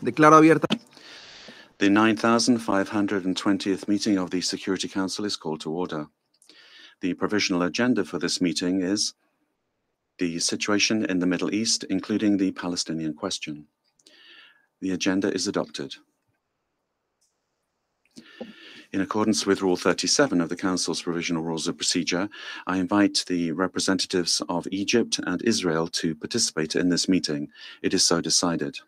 Declaro abierta. The 9,520th meeting of the Security Council is called to order. The provisional agenda for this meeting is the situation in the Middle East, including the Palestinian question. The agenda is adopted. In accordance with Rule 37 of the Council's Provisional Rules of Procedure, I invite the representatives of Egypt and Israel to participate in this meeting. It is so decided.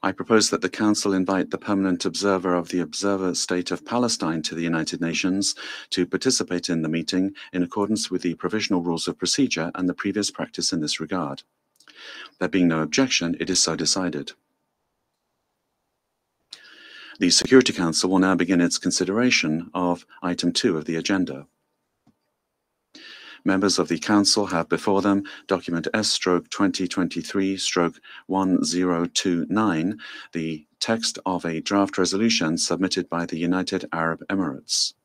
I propose that the Council invite the permanent observer of the Observer State of Palestine to the United Nations to participate in the meeting in accordance with the Provisional Rules of Procedure and the previous practice in this regard. There being no objection, it is so decided. The Security Council will now begin its consideration of Item 2 of the agenda. Members of the Council have before them document S/2023/1029, the text of a draft resolution submitted by the United Arab Emirates.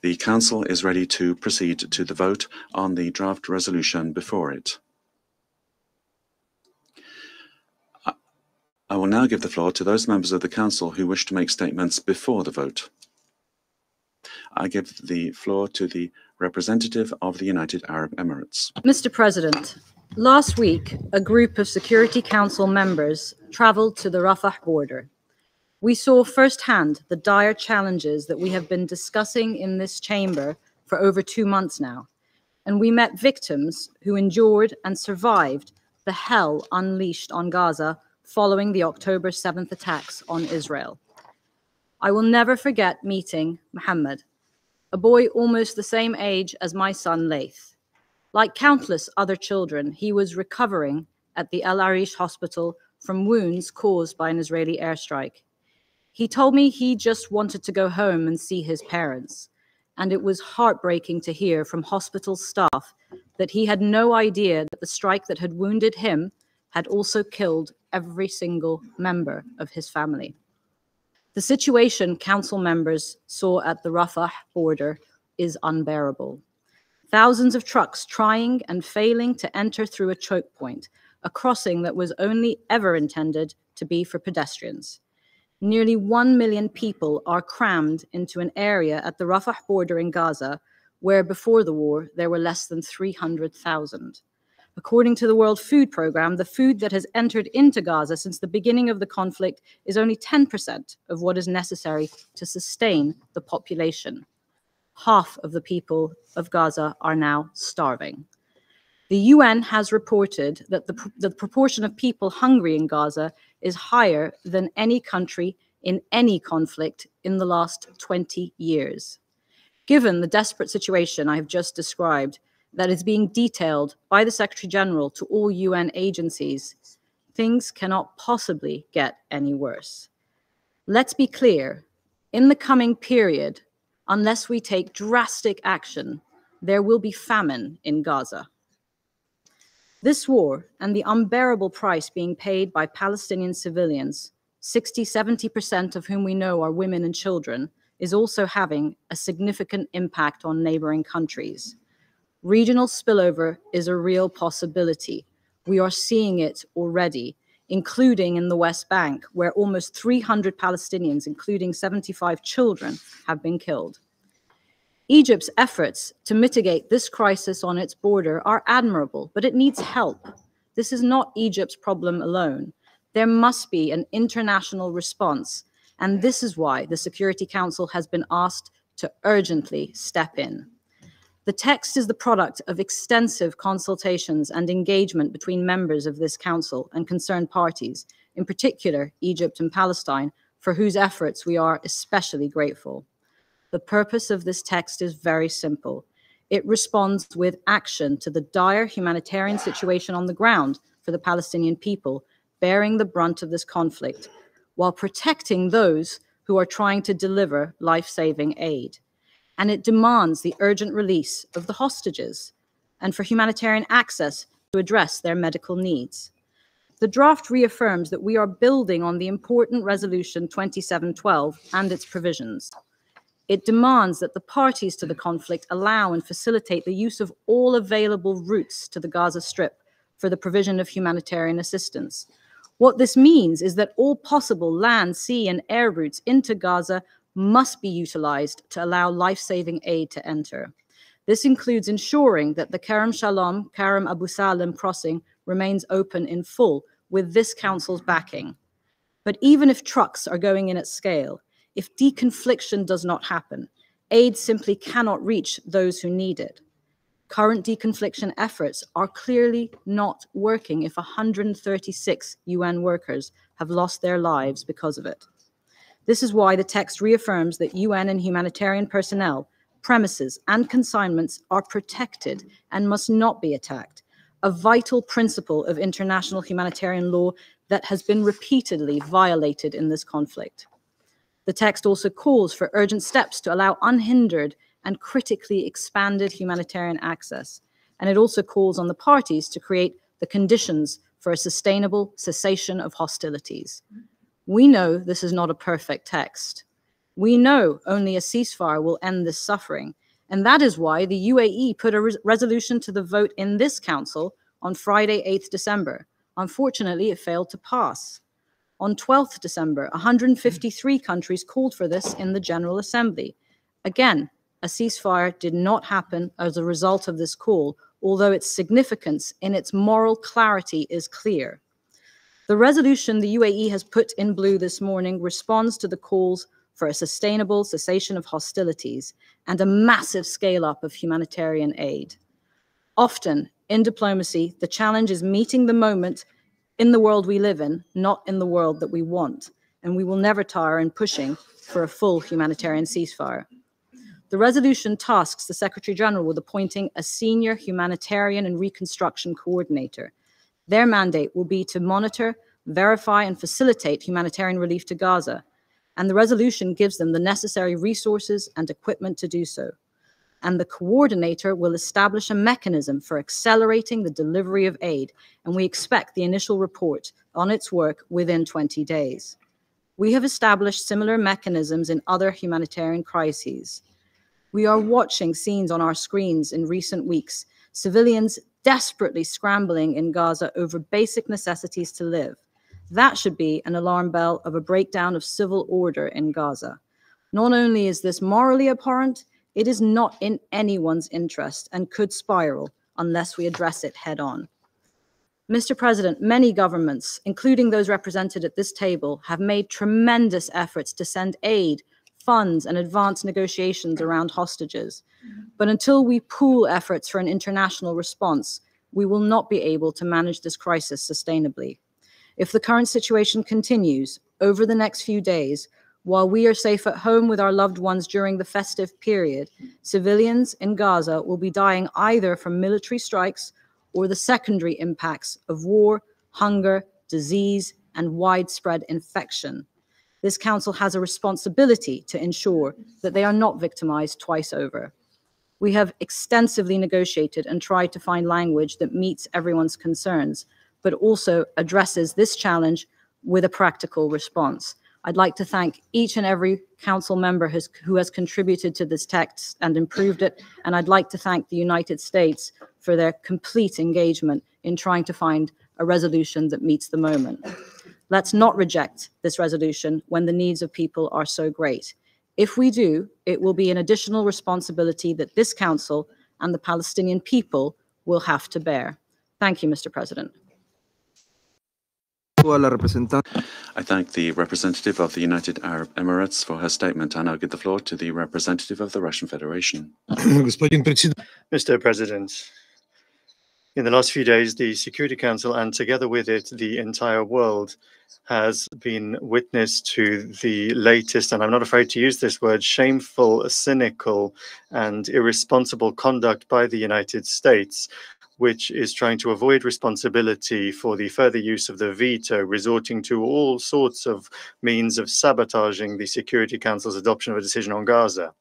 The Council is ready to proceed to the vote on the draft resolution before it. I will now give the floor to those members of the Council who wish to make statements before the vote. I give the floor to the representative of the United Arab Emirates. Mr. President, last week, a group of Security Council members traveled to the Rafah border. We saw firsthand the dire challenges that we have been discussing in this chamber for over 2 months now, and we met victims who endured and survived the hell unleashed on Gaza following the October 7th attacks on Israel. I will never forget meeting Mohammed, a boy almost the same age as my son Laith. Like countless other children, he was recovering at the El Arish hospital from wounds caused by an Israeli airstrike. He told me he just wanted to go home and see his parents, and it was heartbreaking to hear from hospital staff that he had no idea that the strike that had wounded him had also killed every single member of his family. The situation Council members saw at the Rafah border is unbearable. Thousands of trucks trying and failing to enter through a choke point, a crossing that was only ever intended to be for pedestrians. Nearly 1 million people are crammed into an area at the Rafah border in Gaza, where before the war there were less than 300,000. According to the World Food Programme, the food that has entered into Gaza since the beginning of the conflict is only 10% of what is necessary to sustain the population. Half of the people of Gaza are now starving. The UN has reported that the proportion of people hungry in Gaza is higher than any country in any conflict in the last 20 years. Given the desperate situation I have just described, that is being detailed by the Secretary General to all UN agencies, things cannot possibly get any worse. Let's be clear, in the coming period, unless we take drastic action, there will be famine in Gaza. This war and the unbearable price being paid by Palestinian civilians, 60–70% of whom we know are women and children, is also having a significant impact on neighboring countries. Regional spillover is a real possibility. We are seeing it already, including in the West Bank, where almost 300 Palestinians, including 75 children, have been killed. Egypt's efforts to mitigate this crisis on its border are admirable, but it needs help. This is not Egypt's problem alone. There must be an international response, and this is why the Security Council has been asked to urgently step in. The text is the product of extensive consultations and engagement between members of this council and concerned parties, in particular Egypt and Palestine, for whose efforts we are especially grateful. The purpose of this text is very simple. It responds with action to the dire humanitarian situation on the ground for the Palestinian people, bearing the brunt of this conflict, while protecting those who are trying to deliver life-saving aid. And it demands the urgent release of the hostages and for humanitarian access to address their medical needs. The draft reaffirms that we are building on the important Resolution 2712 and its provisions. It demands that the parties to the conflict allow and facilitate the use of all available routes to the Gaza Strip for the provision of humanitarian assistance. What this means is that all possible land, sea, and air routes into Gaza must be utilized to allow life-saving aid to enter. This includes ensuring that the Kerem Shalom, Kerem Abu Salim crossing remains open in full with this council's backing. But even if trucks are going in at scale, if deconfliction does not happen, aid simply cannot reach those who need it. Current deconfliction efforts are clearly not working if 136 UN workers have lost their lives because of it. This is why the text reaffirms that UN and humanitarian personnel, premises, and consignments are protected and must not be attacked, a vital principle of international humanitarian law that has been repeatedly violated in this conflict. The text also calls for urgent steps to allow unhindered and critically expanded humanitarian access, and it also calls on the parties to create the conditions for a sustainable cessation of hostilities. We know this is not a perfect text. We know only a ceasefire will end this suffering, and that is why the UAE put a resolution to the vote in this council on Friday, 8th December. Unfortunately, it failed to pass. On 12th December, 153 countries called for this in the General Assembly. Again, a ceasefire did not happen as a result of this call, although its significance in its moral clarity is clear. The resolution the UAE has put in blue this morning responds to the calls for a sustainable cessation of hostilities and a massive scale-up of humanitarian aid. Often, in diplomacy, the challenge is meeting the moment in the world we live in, not in the world that we want, and we will never tire in pushing for a full humanitarian ceasefire. The resolution tasks the Secretary General with appointing a senior humanitarian and reconstruction coordinator. Their mandate will be to monitor, verify, and facilitate humanitarian relief to Gaza, and the resolution gives them the necessary resources and equipment to do so. And the coordinator will establish a mechanism for accelerating the delivery of aid, and we expect the initial report on its work within 20 days. We have established similar mechanisms in other humanitarian crises. We are watching scenes on our screens in recent weeks, civilians desperately scrambling in Gaza over basic necessities to live. That should be an alarm bell of a breakdown of civil order in Gaza. Not only is this morally abhorrent, it is not in anyone's interest and could spiral unless we address it head on. Mr. President, many governments, including those represented at this table, have made tremendous efforts to send aid, funds, and advance negotiations around hostages. But until we pool efforts for an international response, we will not be able to manage this crisis sustainably. If the current situation continues over the next few days, while we are safe at home with our loved ones during the festive period, civilians in Gaza will be dying either from military strikes or the secondary impacts of war, hunger, disease, and widespread infection. This council has a responsibility to ensure that they are not victimized twice over. We have extensively negotiated and tried to find language that meets everyone's concerns, but also addresses this challenge with a practical response. I'd like to thank each and every council member who has contributed to this text and improved it, and I'd like to thank the United States for their complete engagement in trying to find a resolution that meets the moment. Let's not reject this resolution when the needs of people are so great. If we do, it will be an additional responsibility that this council and the Palestinian people will have to bear. Thank you, Mr. President. I thank the representative of the United Arab Emirates for her statement. I now give the floor to the representative of the Russian Federation. Mr. President, in the last few days, the Security Council, and together with it, the entire world, has been witness to the latest, and I'm not afraid to use this word, shameful, cynical, and irresponsible conduct by the United States, which is trying to avoid responsibility for the further use of the veto, resorting to all sorts of means of sabotaging the Security Council's adoption of a decision on Gaza.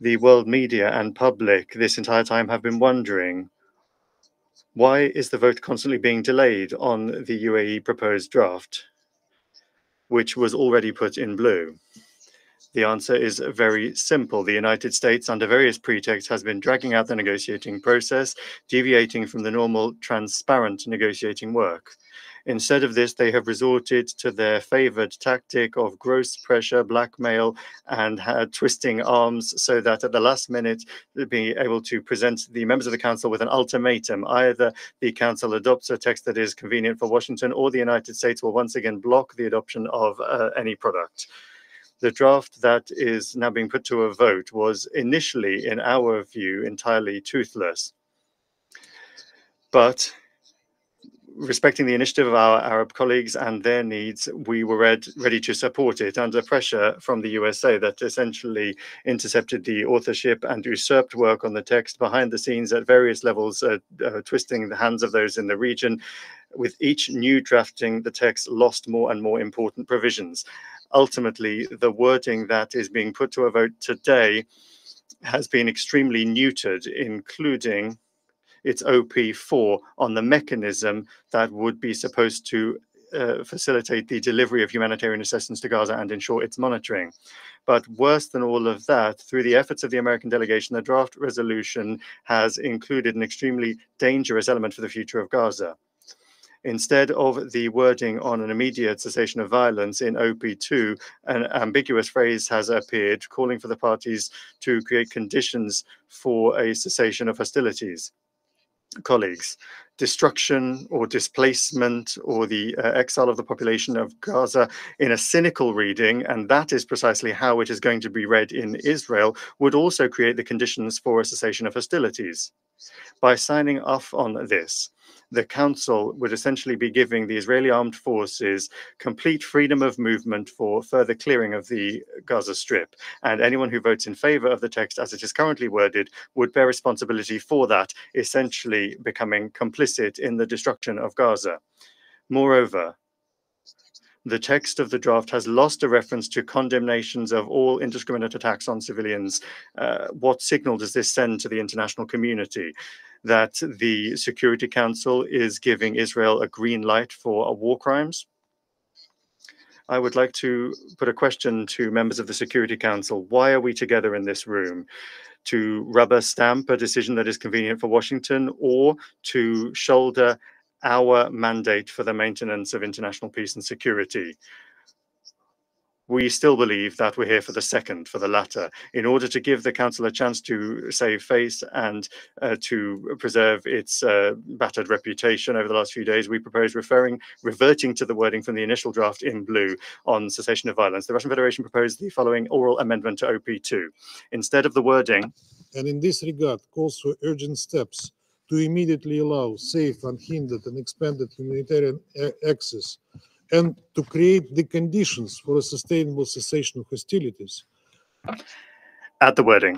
The world media and public this entire time have been wondering, why is the vote constantly being delayed on the UAE proposed draft, which was already put in blue? The answer is very simple. The United States, under various pretexts, has been dragging out the negotiating process, deviating from the normal, transparent negotiating work. Instead of this, they have resorted to their favored tactic of gross pressure, blackmail, and twisting arms so that at the last minute, they'll be able to present the members of the Council with an ultimatum. Either the Council adopts a text that is convenient for Washington, or the United States will once again block the adoption of any product. The draft that is now being put to a vote was initially, in our view, entirely toothless. But respecting the initiative of our Arab colleagues and their needs, we were ready to support it under pressure from the USA that essentially intercepted the authorship and usurped work on the text behind the scenes at various levels, twisting the hands of those in the region. With each new drafting, the text lost more and more important provisions. Ultimately, the wording that is being put to a vote today has been extremely neutered, including its OP4 on the mechanism that would be supposed to facilitate the delivery of humanitarian assistance to Gaza and ensure its monitoring. But worse than all of that, through the efforts of the American delegation, the draft resolution has included an extremely dangerous element for the future of Gaza. Instead of the wording on an immediate cessation of violence in OP2, an ambiguous phrase has appeared calling for the parties to create conditions for a cessation of hostilities. Colleagues, destruction or displacement or the exile of the population of Gaza in a cynical reading, and that is precisely how it is going to be read in Israel, would also create the conditions for a cessation of hostilities. By signing off on this, the Council would essentially be giving the Israeli armed forces complete freedom of movement for further clearing of the Gaza Strip. And anyone who votes in favor of the text as it is currently worded would bear responsibility for that, essentially becoming complicit in the destruction of Gaza. Moreover, the text of the draft has lost a reference to condemnations of all indiscriminate attacks on civilians. What signal does this send to the international community? That the Security Council is giving Israel a green light for war crimes? I would like to put a question to members of the Security Council. Why are we together in this room? To rubber stamp a decision that is convenient for Washington, or to shoulder our mandate for the maintenance of international peace and security? We still believe that we're here for the second, for the latter, in order to give the Council a chance to save face and to preserve its battered reputation over the last few days. We propose reverting to the wording from the initial draft in blue on cessation of violence. The Russian Federation proposed the following oral amendment to OP2. Instead of the wording, and in this regard calls for urgent steps to immediately allow safe, unhindered and expanded humanitarian access and to create the conditions for a sustainable cessation of hostilities. Add the wording.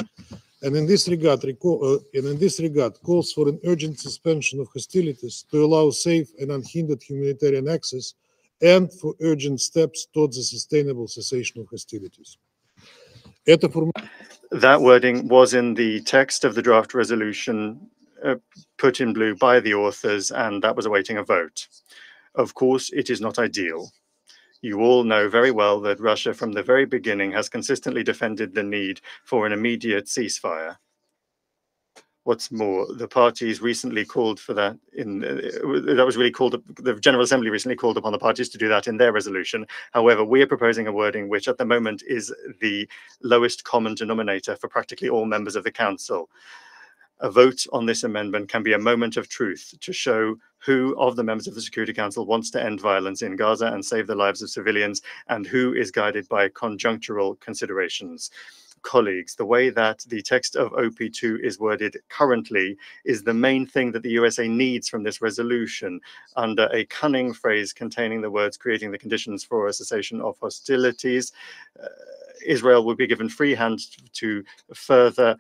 And in this regard, calls for an urgent suspension of hostilities to allow safe and unhindered humanitarian access and for urgent steps towards a sustainable cessation of hostilities. That wording was in the text of the draft resolution put in blue by the authors, and that was awaiting a vote. Of course, it is not ideal. You all know very well that Russia from the very beginning has consistently defended the need for an immediate ceasefire. What's more, the parties recently called for that the General Assembly recently called upon the parties to do that in their resolution. However, we are proposing a wording which at the moment is the lowest common denominator for practically all members of the Council. A vote on this amendment can be a moment of truth to show who of the members of the Security Council wants to end violence in Gaza and save the lives of civilians, and who is guided by conjunctural considerations. Colleagues, the way that the text of OP2 is worded currently is the main thing that the USA needs from this resolution. Under a cunning phrase containing the words creating the conditions for a cessation of hostilities, Israel would be given free hand to further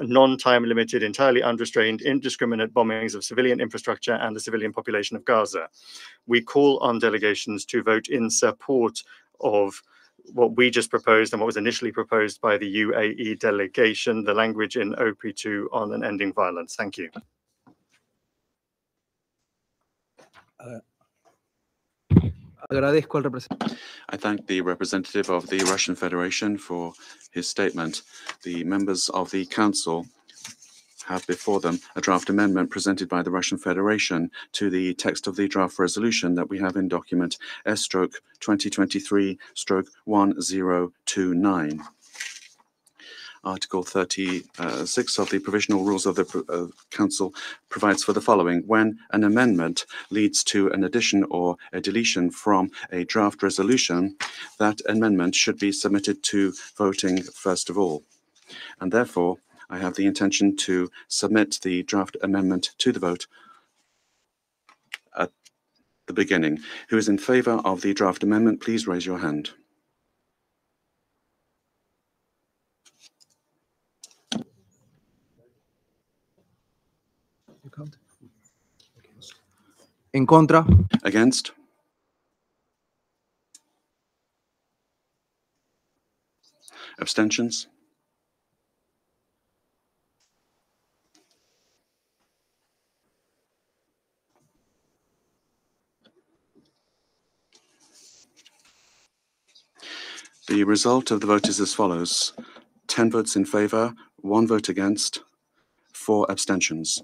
non-time limited, entirely unrestrained, indiscriminate bombings of civilian infrastructure and the civilian population of Gaza. We call on delegations to vote in support of what we just proposed and what was initially proposed by the UAE delegation, the language in OP2 on an ending violence. Thank you. I thank the representative of the Russian Federation for his statement. The members of the Council have before them a draft amendment presented by the Russian Federation to the text of the draft resolution that we have in document S/2023/1029. Article 36 of the Provisional Rules of the Council provides for the following. When an amendment leads to an addition or a deletion from a draft resolution, that amendment should be submitted to voting first of all. And therefore, I have the intention to submit the draft amendment to the vote at the beginning. Who is in favor of the draft amendment, please raise your hand. En contra. Against? Abstentions? The result of the vote is as follows. 10 votes in favor, 1 vote against, 4 abstentions.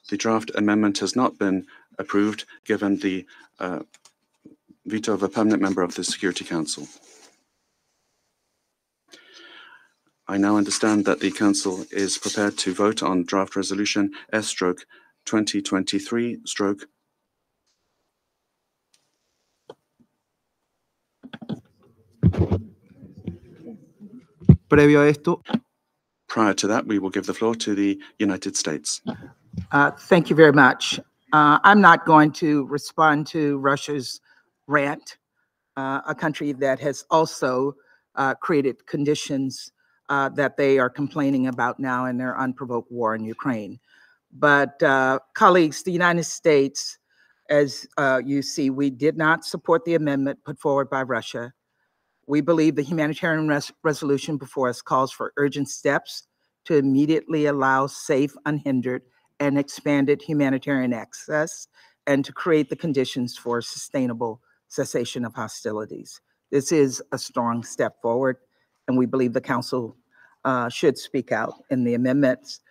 The draft amendment has not been approved given the veto of a permanent member of the Security Council. I now understand that the Council is prepared to vote on draft resolution S/2023/. Previo a esto, Prior to that, we will give the floor to the United States. Thank you very much. I'm not going to respond to Russia's rant, a country that has also created conditions that they are complaining about now in their unprovoked war in Ukraine. But colleagues, the United States, as you see, we did not support the amendment put forward by Russia. We believe the humanitarian resolution before us calls for urgent steps to immediately allow safe, unhindered, and expanded humanitarian access and to create the conditions for sustainable cessation of hostilities. This is a strong step forward, and we believe the Council should speak out in the amendments,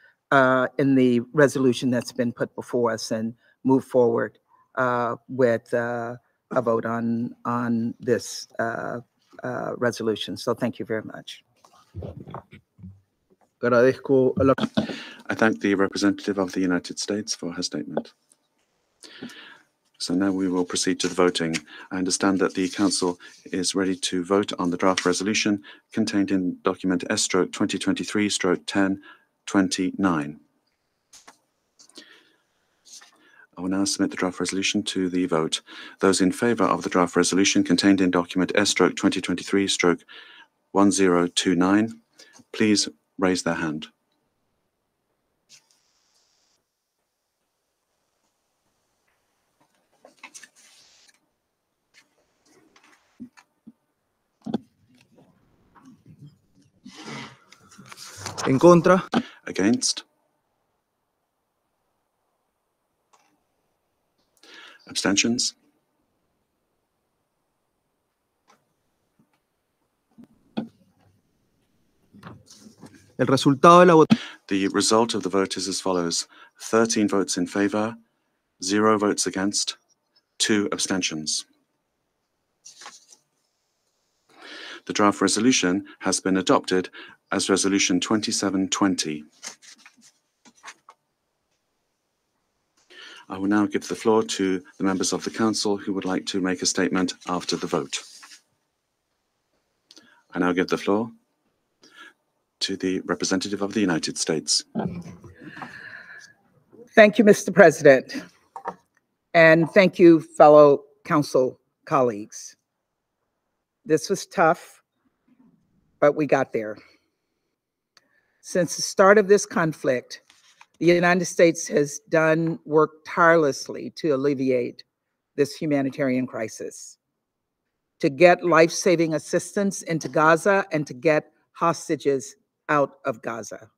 in the resolution that's been put before us and move forward with a vote on this resolution. So thank you very much. agradezco a la I thank the representative of the United States for her statement. So now we will proceed to the voting. I understand that the Council is ready to vote on the draft resolution contained in document S/2023/1029. I will now submit the draft resolution to the vote. Those in favor of the draft resolution contained in document S/2023/1029, please raise their hand. en contra. Against? Abstentions? El resultado de la votación. The result of the vote is as follows. 13 votes in favor, 0 votes against, 2 abstentions. The draft resolution has been adopted as Resolution 2720. I will now give the floor to the members of the Council who would like to make a statement after the vote. I now give the floor to the representative of the United States. Thank you, Mr. President. And thank you, fellow Council colleagues. This was tough, but we got there. Since the start of this conflict, the United States has done work tirelessly to alleviate this humanitarian crisis, to get life-saving assistance into Gaza and to get hostages out of Gaza,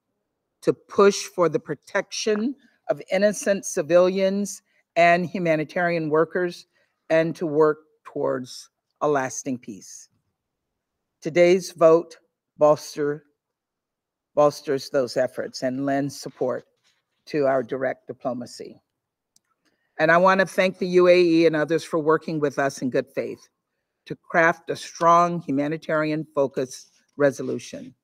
to push for the protection of innocent civilians and humanitarian workers, and to work towards a lasting peace. Today's vote bolsters those efforts and lends support to our direct diplomacy. And I want to thank the UAE and others for working with us in good faith to craft a strong humanitarian-focused resolution.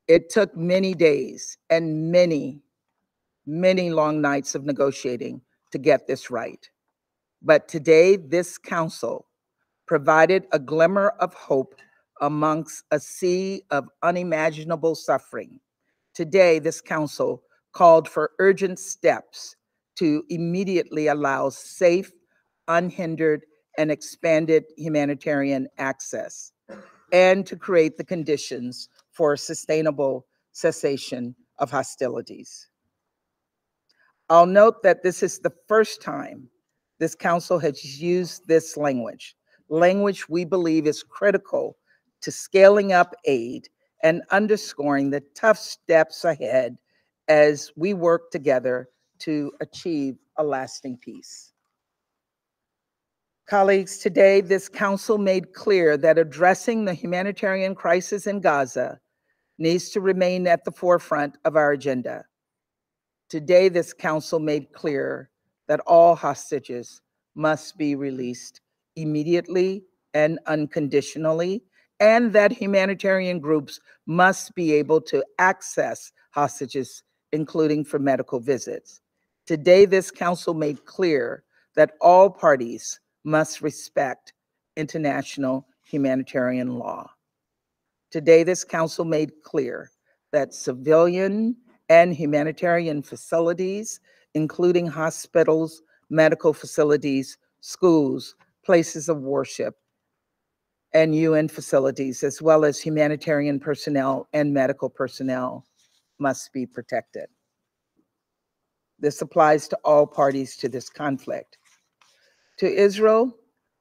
It took many days and many long nights of negotiating to get this right. But today, this council provided a glimmer of hope amongst a sea of unimaginable suffering. Today, this council called for urgent steps to immediately allow safe, unhindered, and expanded humanitarian access, and to create the conditions for a sustainable cessation of hostilities. I'll note that this is the first time this council has used this language we believe is critical to scaling up aid and underscoring the tough steps ahead as we work together to achieve a lasting peace. Colleagues, today this council made clear that addressing the humanitarian crisis in Gaza needs to remain at the forefront of our agenda. Today this council made clear that all hostages must be released immediately and unconditionally, and that humanitarian groups must be able to access hostages, including for medical visits. Today, this council made clear that all parties must respect international humanitarian law. Today, this council made clear that civilian and humanitarian facilities, including hospitals, medical facilities, schools, places of worship, and UN facilities, as well as humanitarian personnel and medical personnel, must be protected. This applies to all parties to this conflict. To Israel,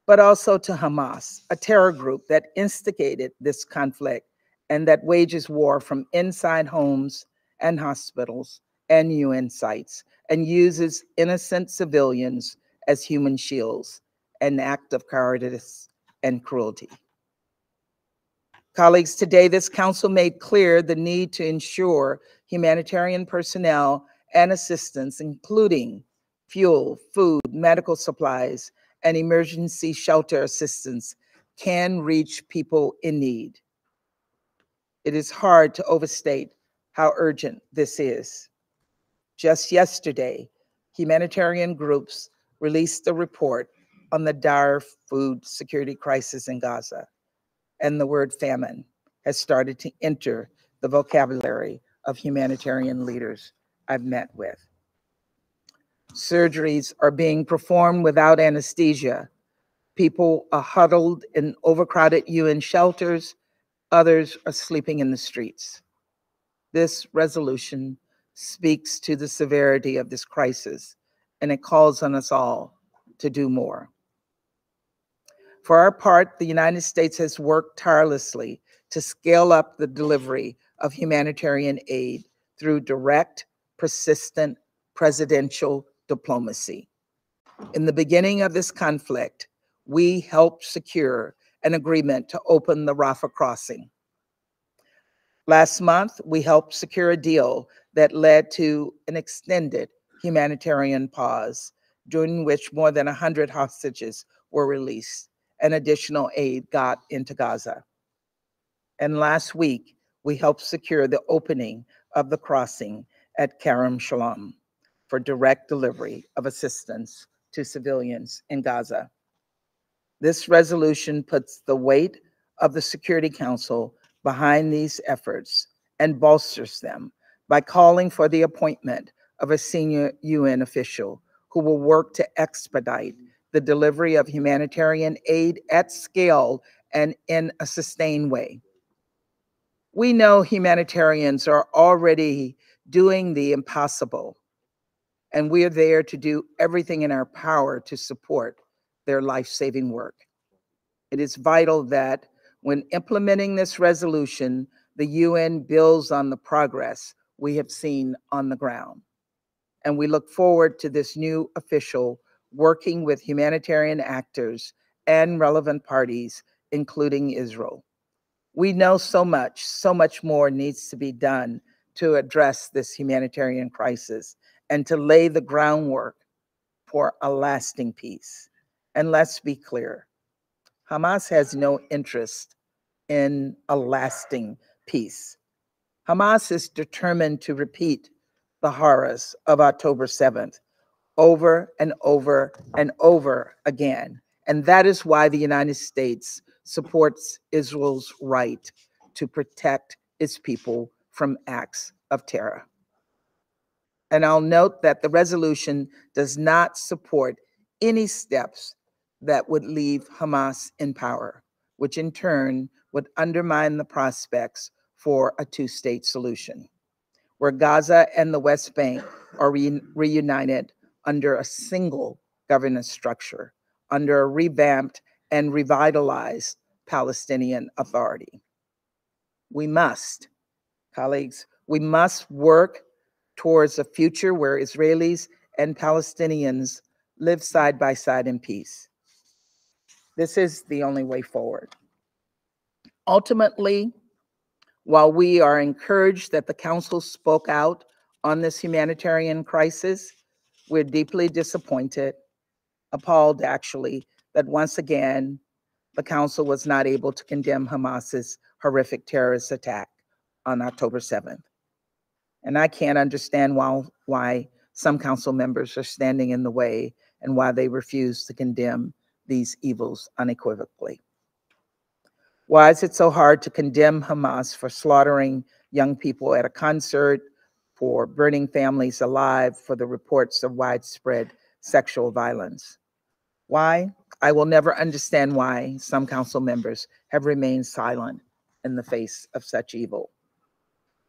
but also to Hamas, a terror group that instigated this conflict and that wages war from inside homes and hospitals and UN sites and uses innocent civilians as human shields, an act of cowardice and cruelty. Colleagues, today this council made clear the need to ensure humanitarian personnel and assistance, including fuel, food, medical supplies, and emergency shelter assistance, can reach people in need. It is hard to overstate how urgent this is. Just yesterday, humanitarian groups released a report on the dire food security crisis in Gaza, and the word famine has started to enter the vocabulary of humanitarian leaders I've met with. Surgeries are being performed without anesthesia. People are huddled in overcrowded UN shelters. Others are sleeping in the streets. This resolution speaks to the severity of this crisis, and it calls on us all to do more. For our part, the United States has worked tirelessly to scale up the delivery of humanitarian aid through direct, persistent presidential diplomacy. In the beginning of this conflict, we helped secure an agreement to open the Rafah crossing. Last month, we helped secure a deal that led to an extended humanitarian pause, during which more than 100 hostages were released and additional aid got into Gaza. And last week, we helped secure the opening of the crossing at Kerem Shalom for direct delivery of assistance to civilians in Gaza. This resolution puts the weight of the Security Council behind these efforts and bolsters them by calling for the appointment of a senior UN official who will work to expedite the delivery of humanitarian aid at scale and in a sustained way. We know humanitarians are already doing the impossible, and we are there to do everything in our power to support their life-saving work. It is vital that when implementing this resolution, the UN builds on the progress we have seen on the ground. And we look forward to this new official working with humanitarian actors and relevant parties, including Israel. We know so much more needs to be done to address this humanitarian crisis and to lay the groundwork for a lasting peace. And let's be clear, Hamas has no interest in a lasting peace. Hamas is determined to repeat the horrors of October 7th over and over and over again. And that is why the United States supports Israel's right to protect its people from acts of terror. And I'll note that the resolution does not support any steps that would leave Hamas in power, which in turn would undermine the prospects for a two-state solution, where Gaza and the West Bank are reunited under a single governance structure, under a revamped and revitalized Palestinian Authority. We must, colleagues, we must work towards a future where Israelis and Palestinians live side by side in peace. This is the only way forward. Ultimately, while we are encouraged that the Council spoke out on this humanitarian crisis, we're deeply disappointed, appalled actually, that once again, the Council was not able to condemn Hamas's horrific terrorist attack on October 7th. And I can't understand why some Council members are standing in the way and why they refuse to condemn these evils unequivocally. Why is it so hard to condemn Hamas for slaughtering young people at a concert, for burning families alive, for the reports of widespread sexual violence? Why? I will never understand why some Council members have remained silent in the face of such evil.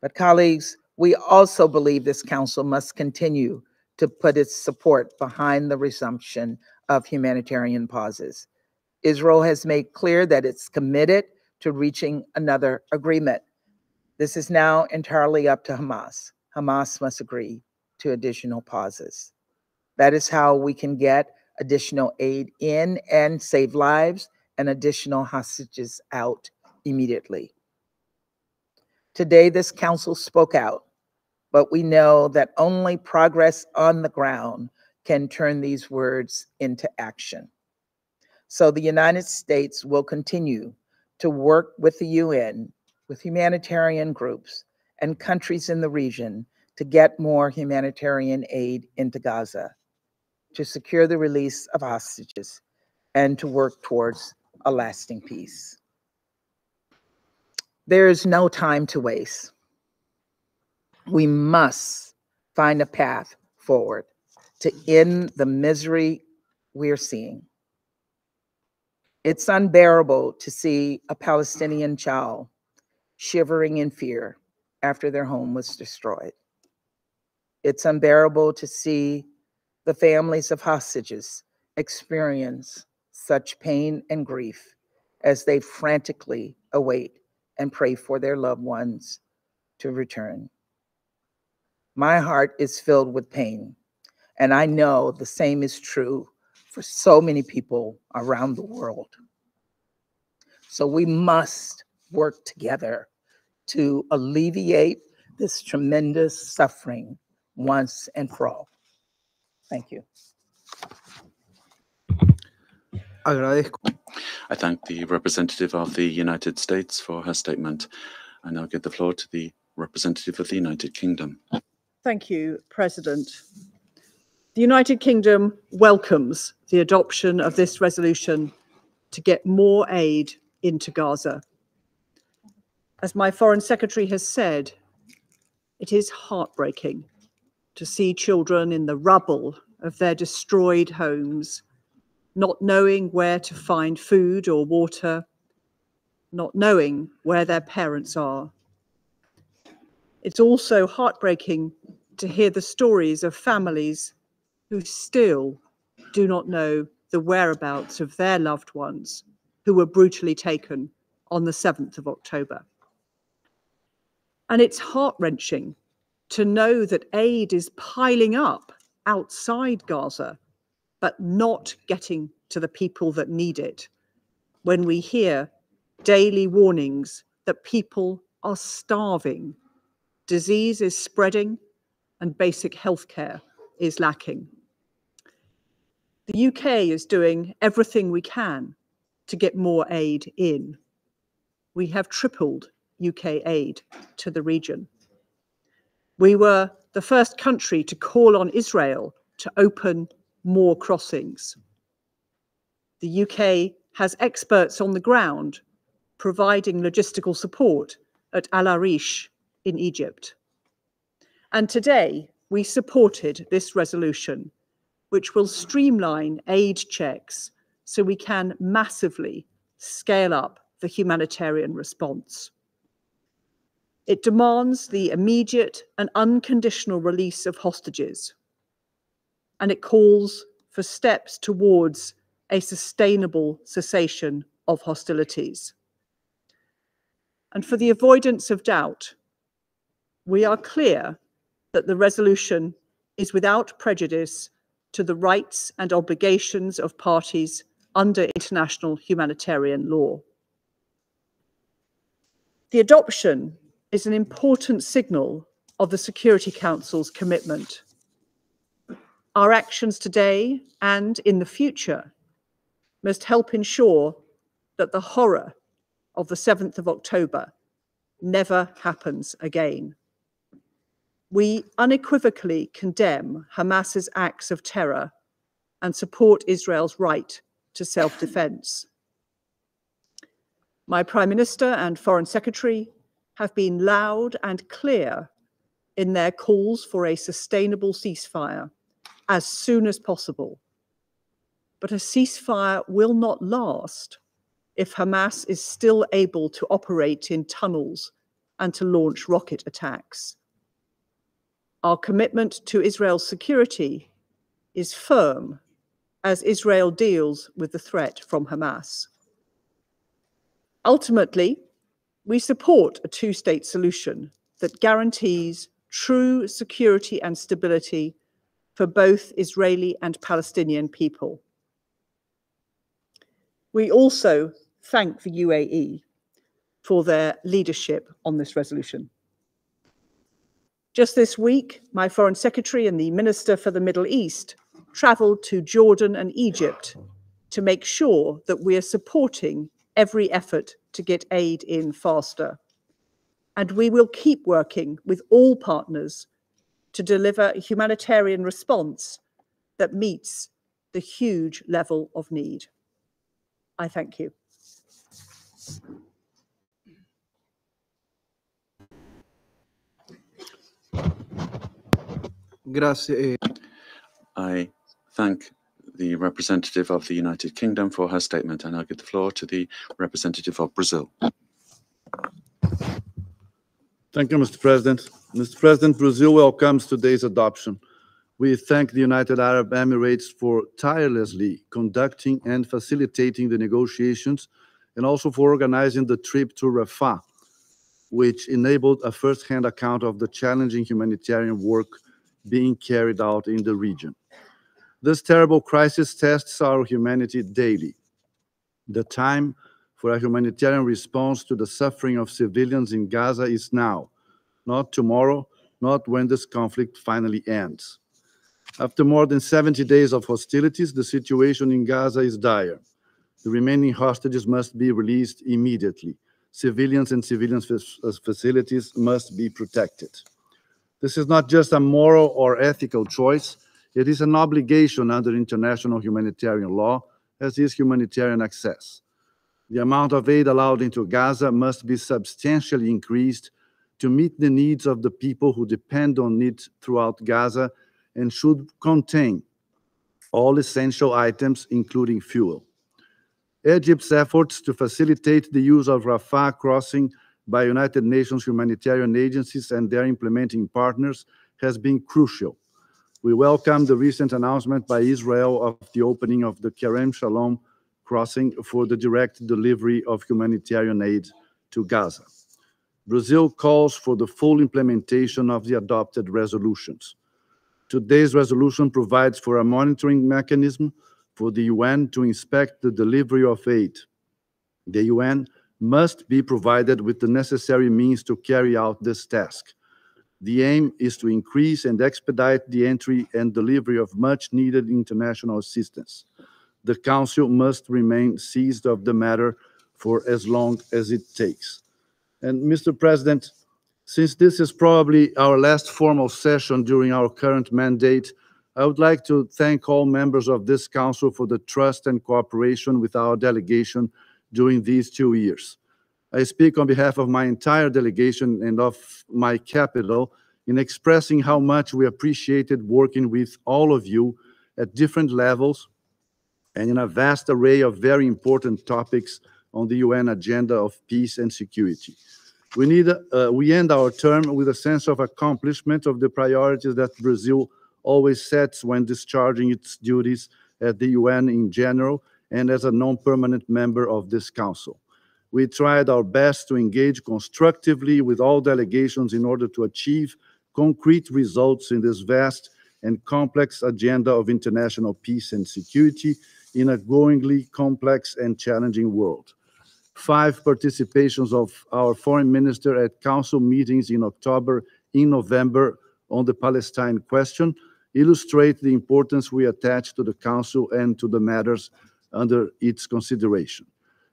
But colleagues, we also believe this Council must continue to put its support behind the resumption of humanitarian pauses. Israel has made clear that it's committed to reaching another agreement. This is now entirely up to Hamas. Hamas must agree to additional pauses. That is how we can get additional aid in and save lives and additional hostages out immediately. Today, this Council spoke out, but we know that only progress on the ground can turn these words into action. So the United States will continue to work with the UN, with humanitarian groups and countries in the region to get more humanitarian aid into Gaza, to secure the release of hostages, and to work towards a lasting peace. There is no time to waste. We must find a path forward to end the misery we're seeing. It's unbearable to see a Palestinian child shivering in fear after their home was destroyed. It's unbearable to see the families of hostages experience such pain and grief as they frantically await and pray for their loved ones to return. My heart is filled with pain, and I know the same is true for so many people around the world. So we must work together to alleviate this tremendous suffering once and for all. Thank you. Agradezco. I thank the representative of the United States for her statement. I now give the floor to the representative of the United Kingdom. Thank you, President. The United Kingdom welcomes the adoption of this resolution to get more aid into Gaza. As my Foreign Secretary has said, it is heartbreaking to see children in the rubble of their destroyed homes, not knowing where to find food or water, not knowing where their parents are. It's also heartbreaking to hear the stories of families who still do not know the whereabouts of their loved ones who were brutally taken on the 7th of October. And it's heart-wrenching to know that aid is piling up outside Gaza but not getting to the people that need it, when we hear daily warnings that people are starving, disease is spreading, and basic healthcare is lacking. The UK is doing everything we can to get more aid in. We have tripled UK aid to the region. We were the first country to call on Israel to open more crossings. The UK has experts on the ground providing logistical support at Al Arish in Egypt. And today we supported this resolution, which will streamline aid checks so we can massively scale up the humanitarian response. It demands the immediate and unconditional release of hostages, and it calls for steps towards a sustainable cessation of hostilities. And for the avoidance of doubt, we are clear that the resolution is without prejudice to the rights and obligations of parties under international humanitarian law. The adoption is an important signal of the Security Council's commitment. Our actions today and in the future must help ensure that the horror of the 7th of October never happens again. We unequivocally condemn Hamas's acts of terror and support Israel's right to self-defense. My Prime Minister and Foreign Secretary have been loud and clear in their calls for a sustainable ceasefire as soon as possible. But a ceasefire will not last if Hamas is still able to operate in tunnels and to launch rocket attacks. Our commitment to Israel's security is firm as Israel deals with the threat from Hamas. Ultimately, we support a two-state solution that guarantees true security and stability for both Israeli and Palestinian people. We also thank the UAE for their leadership on this resolution. Just this week, my Foreign Secretary and the Minister for the Middle East travelled to Jordan and Egypt to make sure that we are supporting every effort to get aid in faster. And we will keep working with all partners to deliver a humanitarian response that meets the huge level of need. I thank you. Grazie. I thank the representative of the United Kingdom for her statement, and I'll give the floor to the representative of Brazil. Thank you, Mr. President. Mr. President, Brazil welcomes today's adoption. We thank the United Arab Emirates for tirelessly conducting and facilitating the negotiations, and also for organizing the trip to Rafah, which enabled a first-hand account of the challenging humanitarian work being carried out in the region. This terrible crisis tests our humanity daily. The time for a humanitarian response to the suffering of civilians in Gaza is now, not tomorrow, not when this conflict finally ends. After more than 70 days of hostilities, the situation in Gaza is dire. The remaining hostages must be released immediately. Civilians and civilian facilities must be protected. This is not just a moral or ethical choice, it is an obligation under international humanitarian law, as is humanitarian access. The amount of aid allowed into Gaza must be substantially increased to meet the needs of the people who depend on it throughout Gaza, and should contain all essential items, including fuel. Egypt's efforts to facilitate the use of Rafah crossing by United Nations humanitarian agencies and their implementing partners has been crucial. We welcome the recent announcement by Israel of the opening of the Kerem Shalom crossing for the direct delivery of humanitarian aid to Gaza. Brazil calls for the full implementation of the adopted resolutions. Today's resolution provides for a monitoring mechanism for the UN to inspect the delivery of aid. The UN must be provided with the necessary means to carry out this task. The aim is to increase and expedite the entry and delivery of much-needed international assistance. The Council must remain seized of the matter for as long as it takes. And Mr. President, since this is probably our last formal session during our current mandate, I would like to thank all members of this Council for the trust and cooperation with our delegation during these 2 years. I speak on behalf of my entire delegation and of my capital in expressing how much we appreciated working with all of you at different levels and in a vast array of very important topics on the UN agenda of peace and security. We end our term with a sense of accomplishment of the priorities that Brazil always sets when discharging its duties at the UN in general and as a non-permanent member of this Council. We tried our best to engage constructively with all delegations in order to achieve concrete results in this vast and complex agenda of international peace and security in a growingly complex and challenging world. 5 participations of our foreign minister at council meetings in October, in November on the Palestine question illustrate the importance we attach to the council and to the matters under its consideration.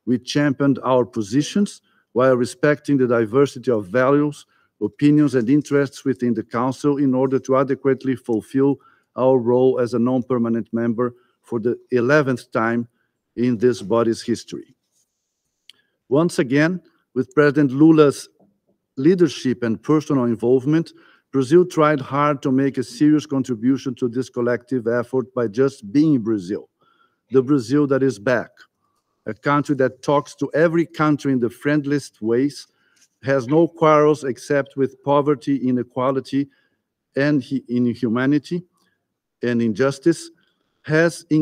We championed our positions while respecting the diversity of values, opinions, and interests within the council in order to adequately fulfill our role as a non-permanent member for the 11th time in this body's history. Once again, with President Lula's leadership and personal involvement, Brazil tried hard to make a serious contribution to this collective effort by just being Brazil, the Brazil that is back, a country that talks to every country in the friendliest ways, has no quarrels except with poverty, inequality, and inhumanity and injustice, has an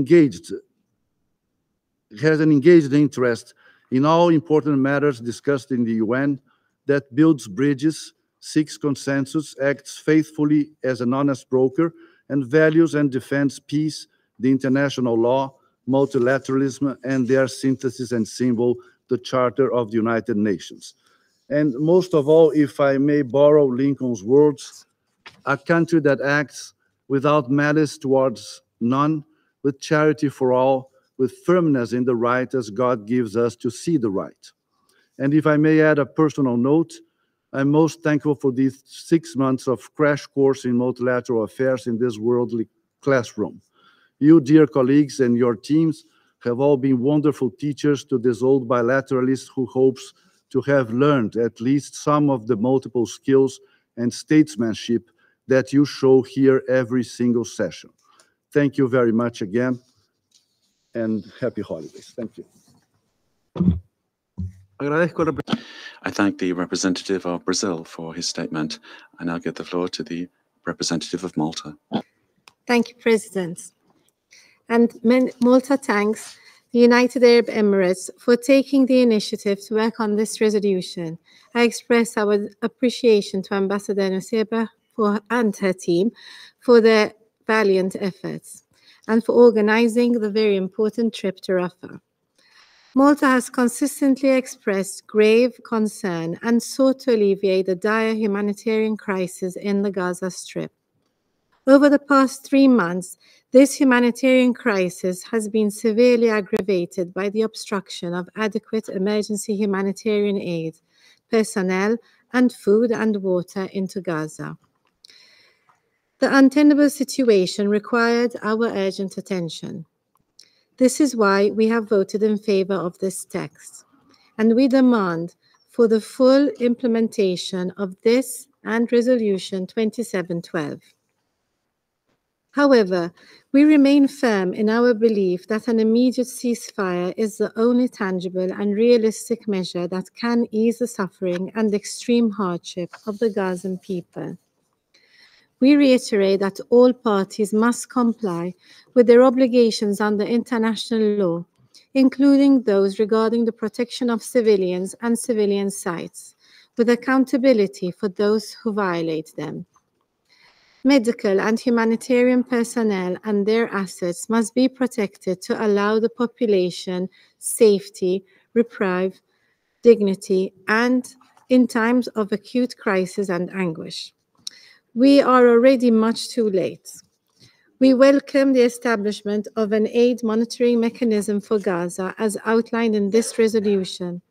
engaged interest in all important matters discussed in the UN, that builds bridges, seeks consensus, acts faithfully as an honest broker, and values and defends peace, the international law, multilateralism, and their synthesis and symbol, the Charter of the United Nations. And most of all, if I may borrow Lincoln's words, a country that acts without malice towards none, with charity for all, with firmness in the right as God gives us to see the right. And if I may add a personal note, I'm most thankful for these 6 months of crash course in multilateral affairs in this worldly classroom. You, dear colleagues, and your teams have all been wonderful teachers to this old bilateralist who hopes to have learned at least some of the multiple skills and statesmanship that you show here every single session. Thank you very much again, and happy holidays. Thank you. I thank the representative of Brazil for his statement. I now give the floor to the representative of Malta. Thank you, President. And Malta thanks the United Arab Emirates for taking the initiative to work on this resolution. I express our appreciation to Ambassador Noseba and her team for their valiant efforts and for organizing the very important trip to Rafah. Malta has consistently expressed grave concern and sought to alleviate the dire humanitarian crisis in the Gaza Strip. Over the past 3 months, this humanitarian crisis has been severely aggravated by the obstruction of adequate emergency humanitarian aid, personnel, and food and water into Gaza. The untenable situation required our urgent attention. This is why we have voted in favor of this text, and we demand for the full implementation of this and Resolution 2712. However, we remain firm in our belief that an immediate ceasefire is the only tangible and realistic measure that can ease the suffering and extreme hardship of the Gazan people. We reiterate that all parties must comply with their obligations under international law, including those regarding the protection of civilians and civilian sites, with accountability for those who violate them. Medical and humanitarian personnel and their assets must be protected to allow the population safety, reprieve, dignity, and in times of acute crisis and anguish. We are already much too late. We welcome the establishment of an aid monitoring mechanism for Gaza as outlined in this resolution.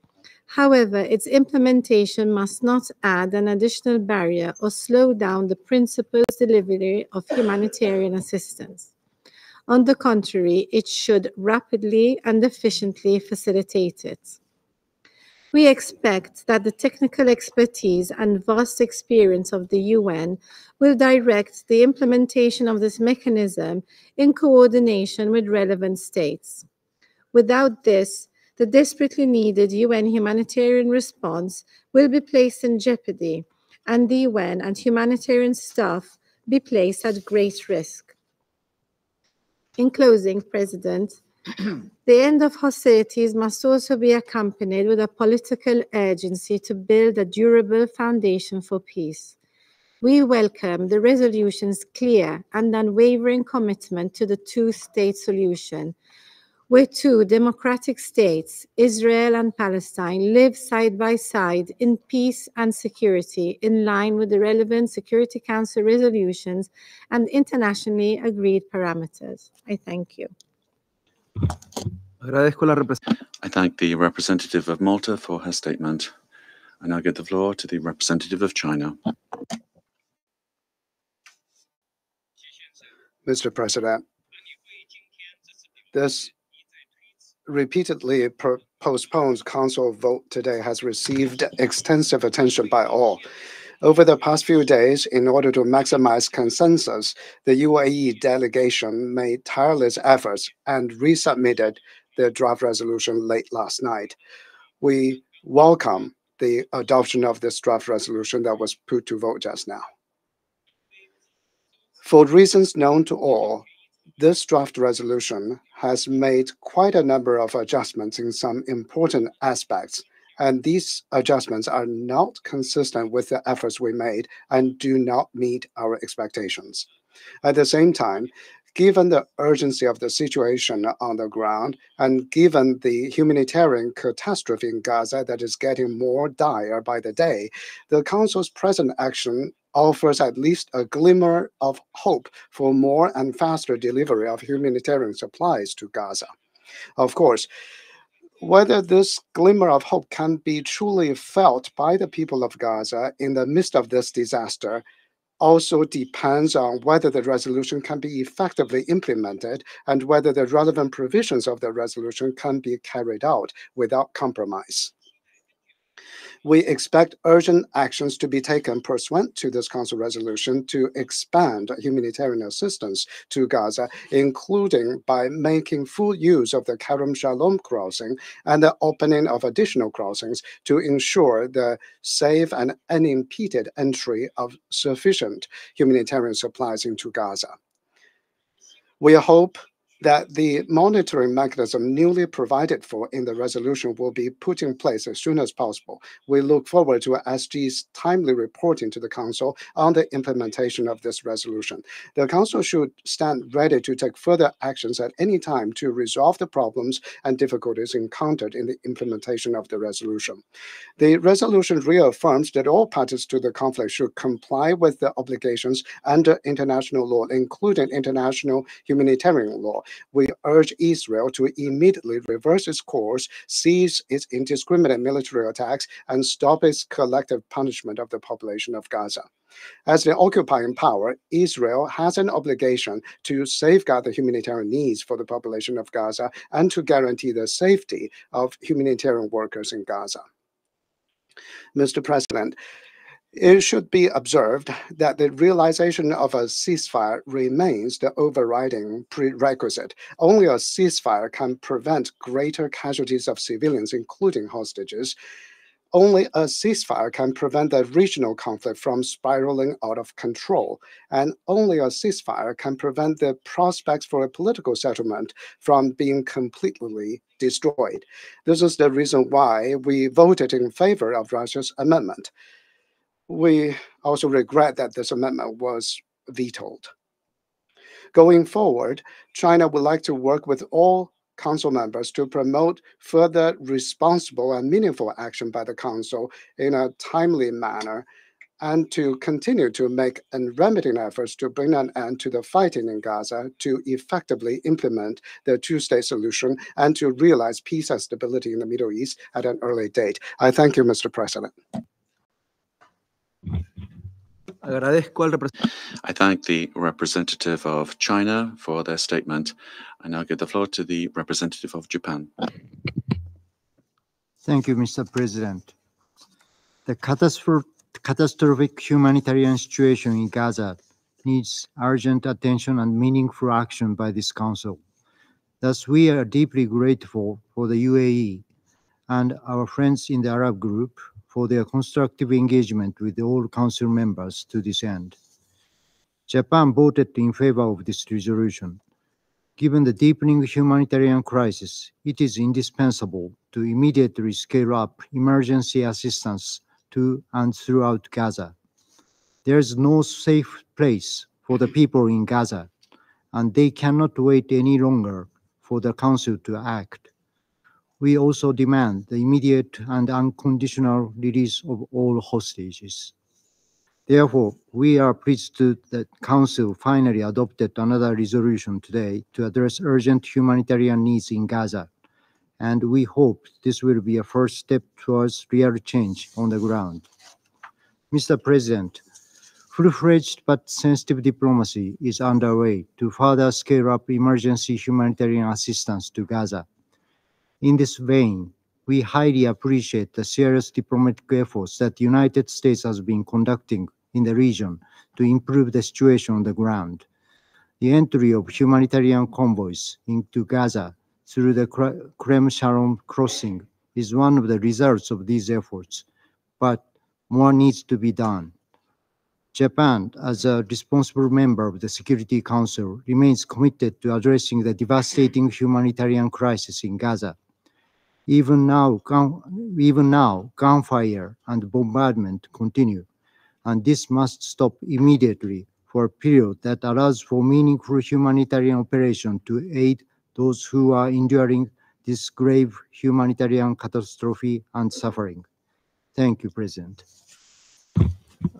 However, its implementation must not add an additional barrier or slow down the principal's delivery of humanitarian assistance. On the contrary, it should rapidly and efficiently facilitate it. We expect that the technical expertise and vast experience of the UN will direct the implementation of this mechanism in coordination with relevant states. Without this, the desperately needed UN humanitarian response will be placed in jeopardy, and the UN and humanitarian staff be placed at great risk. In closing, President, the end of hostilities must also be accompanied with a political urgency to build a durable foundation for peace. We welcome the resolution's clear and unwavering commitment to the two-state solution, where two democratic states, Israel and Palestine, live side by side in peace and security in line with the relevant Security Council resolutions and internationally agreed parameters. I thank you. I thank the representative of Malta for her statement. I now give the floor to the representative of China. Mr. President, this repeatedly postponed Council vote today has received extensive attention by all. Over the past few days, in order to maximize consensus, the UAE delegation made tireless efforts and resubmitted the draft resolution late last night. We welcome the adoption of this draft resolution that was put to vote just now. For reasons known to all, this draft resolution has made quite a number of adjustments in some important aspects, and these adjustments are not consistent with the efforts we made and do not meet our expectations. At the same time, given the urgency of the situation on the ground and given the humanitarian catastrophe in Gaza that is getting more dire by the day, the Council's present action offers at least a glimmer of hope for more and faster delivery of humanitarian supplies to Gaza. Of course, whether this glimmer of hope can be truly felt by the people of Gaza in the midst of this disaster also depends on whether the resolution can be effectively implemented and whether the relevant provisions of the resolution can be carried out without compromise. We expect urgent actions to be taken pursuant to this Council resolution to expand humanitarian assistance to Gaza, including by making full use of the Kerem Shalom crossing and the opening of additional crossings to ensure the safe and unimpeded entry of sufficient humanitarian supplies into Gaza. We hope that the monitoring mechanism newly provided for in the resolution will be put in place as soon as possible. We look forward to SG's timely reporting to the Council on the implementation of this resolution. The Council should stand ready to take further actions at any time to resolve the problems and difficulties encountered in the implementation of the resolution. The resolution reaffirms that all parties to the conflict should comply with the obligations under international law, including international humanitarian law. We urge Israel to immediately reverse its course, cease its indiscriminate military attacks, and stop its collective punishment of the population of Gaza. As the occupying power, Israel has an obligation to safeguard the humanitarian needs for the population of Gaza and to guarantee the safety of humanitarian workers in Gaza. Mr. President, it should be observed that the realization of a ceasefire remains the overriding prerequisite. Only a ceasefire can prevent greater casualties of civilians, including hostages. Only a ceasefire can prevent the regional conflict from spiraling out of control. And only a ceasefire can prevent the prospects for a political settlement from being completely destroyed. This is the reason why we voted in favor of Russia's amendment. We also regret that this amendment was vetoed. Going forward, China would like to work with all Council members to promote further responsible and meaningful action by the Council in a timely manner, and to continue to make unremitting efforts to bring an end to the fighting in Gaza, to effectively implement the two-state solution, and to realize peace and stability in the Middle East at an early date. I thank you, Mr. President. I thank the representative of China for their statement. I now give the floor to the representative of Japan. Thank you, Mr. President. The catastrophic humanitarian situation in Gaza needs urgent attention and meaningful action by this Council. Thus, we are deeply grateful for the UAE and our friends in the Arab group for their constructive engagement with all Council members to this end. Japan voted in favor of this resolution. Given the deepening humanitarian crisis, it is indispensable to immediately scale up emergency assistance to and throughout Gaza. There is no safe place for the people in Gaza, and they cannot wait any longer for the Council to act. We also demand the immediate and unconditional release of all hostages. Therefore, we are pleased that the Council finally adopted another resolution today to address urgent humanitarian needs in Gaza, and we hope this will be a first step towards real change on the ground. Mr. President, full-fledged but sensitive diplomacy is underway to further scale up emergency humanitarian assistance to Gaza. In this vein, we highly appreciate the serious diplomatic efforts that the United States has been conducting in the region to improve the situation on the ground. The entry of humanitarian convoys into Gaza through the Kerem Shalom crossing is one of the results of these efforts, but more needs to be done. Japan, as a responsible member of the Security Council, remains committed to addressing the devastating humanitarian crisis in Gaza. Even now, gunfire and bombardment continue, and this must stop immediately for a period that allows for meaningful humanitarian operation to aid those who are enduring this grave humanitarian catastrophe and suffering. Thank you, President.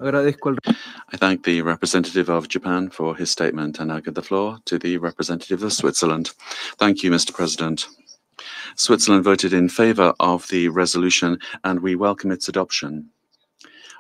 I thank the representative of Japan for his statement, and I give the floor to the representative of Switzerland. Thank you, Mr. President. Switzerland voted in favor of the resolution, and we welcome its adoption.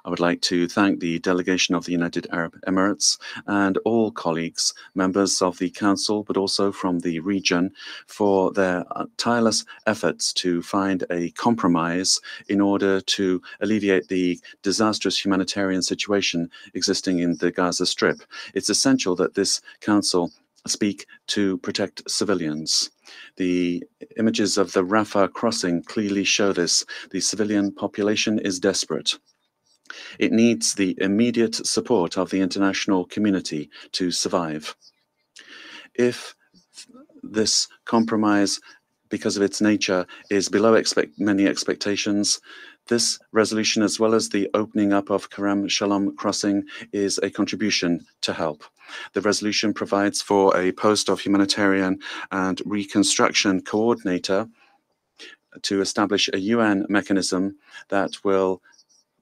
I would like to thank the delegation of the United Arab Emirates and all colleagues, members of the Council, but also from the region, for their tireless efforts to find a compromise in order to alleviate the disastrous humanitarian situation existing in the Gaza Strip. It's essential that this Council speak to protect civilians. The images of the Rafah crossing clearly show this. The civilian population is desperate. It needs the immediate support of the international community to survive. If this compromise, because of its nature, is below many expectations, this resolution, as well as the opening up of Kerem Shalom crossing, is a contribution to help. The resolution provides for a post of humanitarian and reconstruction coordinator to establish a UN mechanism that will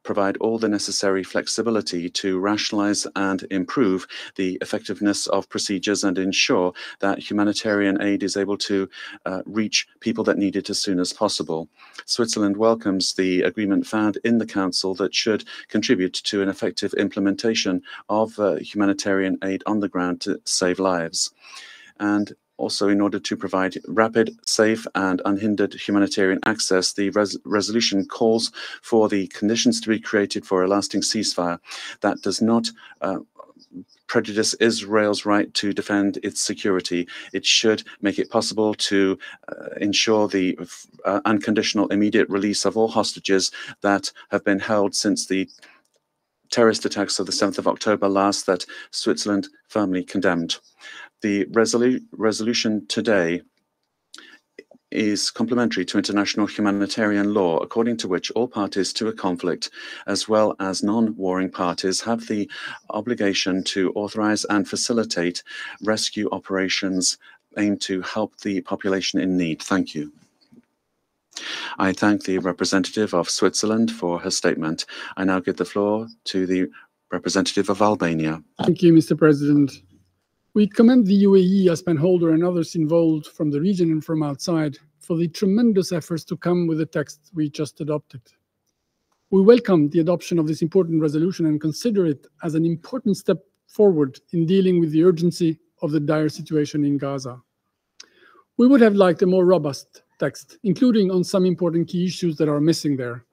provide all the necessary flexibility to rationalize and improve the effectiveness of procedures and ensure that humanitarian aid is able to reach people that need it as soon as possible. Switzerland welcomes the agreement found in the Council that should contribute to an effective implementation of humanitarian aid on the ground to save lives. And also, in order to provide rapid, safe, and unhindered humanitarian access, the resolution calls for the conditions to be created for a lasting ceasefire that does not prejudice Israel's right to defend its security. It should make it possible to ensure the unconditional immediate release of all hostages that have been held since the terrorist attacks of the 7th of October last that Switzerland firmly condemned. The resolution today is complementary to international humanitarian law, according to which all parties to a conflict, as well as non-warring parties, have the obligation to authorize and facilitate rescue operations aimed to help the population in need. Thank you. I thank the representative of Switzerland for her statement. I now give the floor to the representative of Albania. Thank you, Mr. President. We commend the UAE, as penholder, and others involved from the region and from outside for the tremendous efforts to come with the text we just adopted. We welcome the adoption of this important resolution and consider it as an important step forward in dealing with the urgency of the dire situation in Gaza. We would have liked a more robust text, including on some important key issues that are missing there.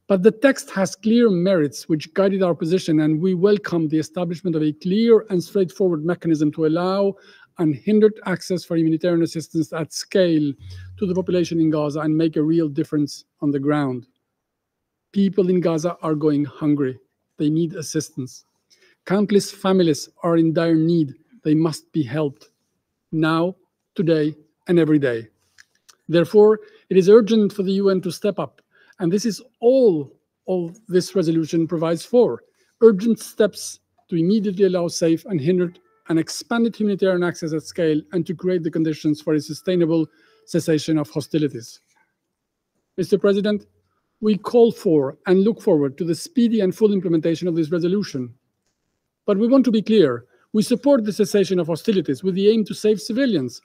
But the text has clear merits which guided our position, and we welcome the establishment of a clear and straightforward mechanism to allow unhindered access for humanitarian assistance at scale to the population in Gaza and make a real difference on the ground. People in Gaza are going hungry. They need assistance. Countless families are in dire need. They must be helped now, today, and every day. Therefore, it is urgent for the UN to step up. And this is all this resolution provides for: urgent steps to immediately allow safe, unhindered, and expanded humanitarian access at scale, and to create the conditions for a sustainable cessation of hostilities. Mr. President, we call for and look forward to the speedy and full implementation of this resolution. But we want to be clear: we support the cessation of hostilities with the aim to save civilians,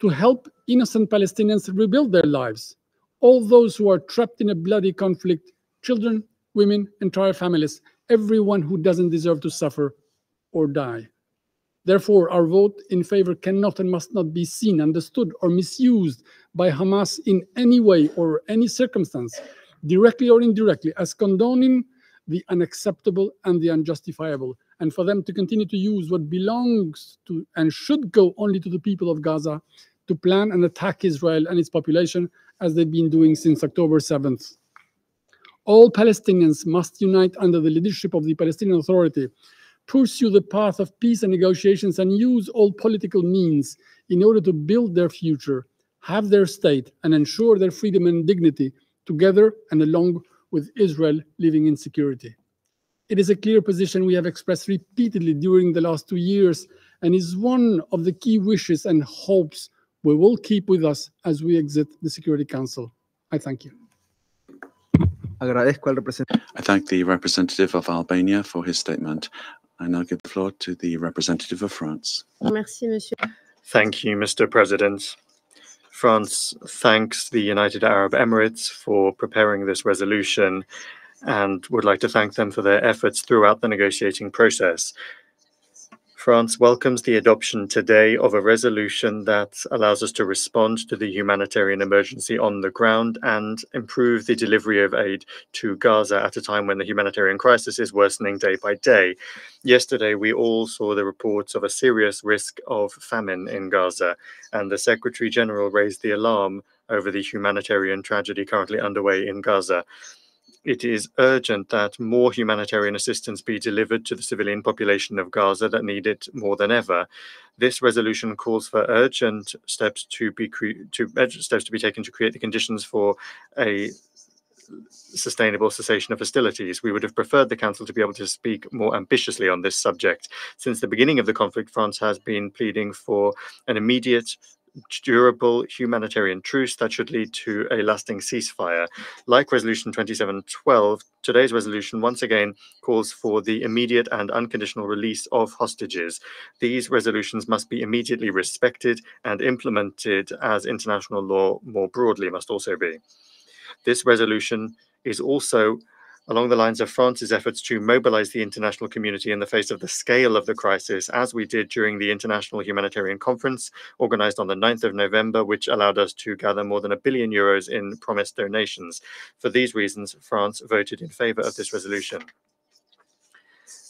to help innocent Palestinians rebuild their lives. All those who are trapped in a bloody conflict, children, women, entire families, everyone who doesn't deserve to suffer or die. Therefore, our vote in favor cannot and must not be seen, understood, or misused by Hamas in any way or any circumstance, directly or indirectly, as condoning the unacceptable and the unjustifiable, and for them to continue to use what belongs to and should go only to the people of Gaza to plan and attack Israel and its population, as they've been doing since October 7th. All Palestinians must unite under the leadership of the Palestinian Authority, pursue the path of peace and negotiations, and use all political means in order to build their future, have their state, and ensure their freedom and dignity, together and along with Israel living in security. It is a clear position we have expressed repeatedly during the last 2 years, and is one of the key wishes and hopes we will keep with us as we exit the Security Council. I thank you. I thank the representative of Albania for his statement. I now give the floor to the representative of France. Merci, monsieur. Thank you, Mr. President. France thanks the United Arab Emirates for preparing this resolution and would like to thank them for their efforts throughout the negotiating process. France welcomes the adoption today of a resolution that allows us to respond to the humanitarian emergency on the ground and improve the delivery of aid to Gaza at a time when the humanitarian crisis is worsening day by day. Yesterday, we all saw the reports of a serious risk of famine in Gaza, and the Secretary General raised the alarm over the humanitarian tragedy currently underway in Gaza. It is urgent that more humanitarian assistance be delivered to the civilian population of Gaza that need it more than ever. This resolution calls for urgent steps to be taken to create the conditions for a sustainable cessation of hostilities. We would have preferred the Council to be able to speak more ambitiously on this subject. Since the beginning of the conflict, France has been pleading for an immediate, durable humanitarian truce that should lead to a lasting ceasefire. Like Resolution 2712, today's resolution once again calls for the immediate and unconditional release of hostages. These resolutions must be immediately respected and implemented, as international law more broadly must also be. This resolution is also along the lines of France's efforts to mobilize the international community in the face of the scale of the crisis, as we did during the International Humanitarian Conference organized on the 9th of November, which allowed us to gather more than €1 billion in promised donations. For these reasons, France voted in favor of this resolution.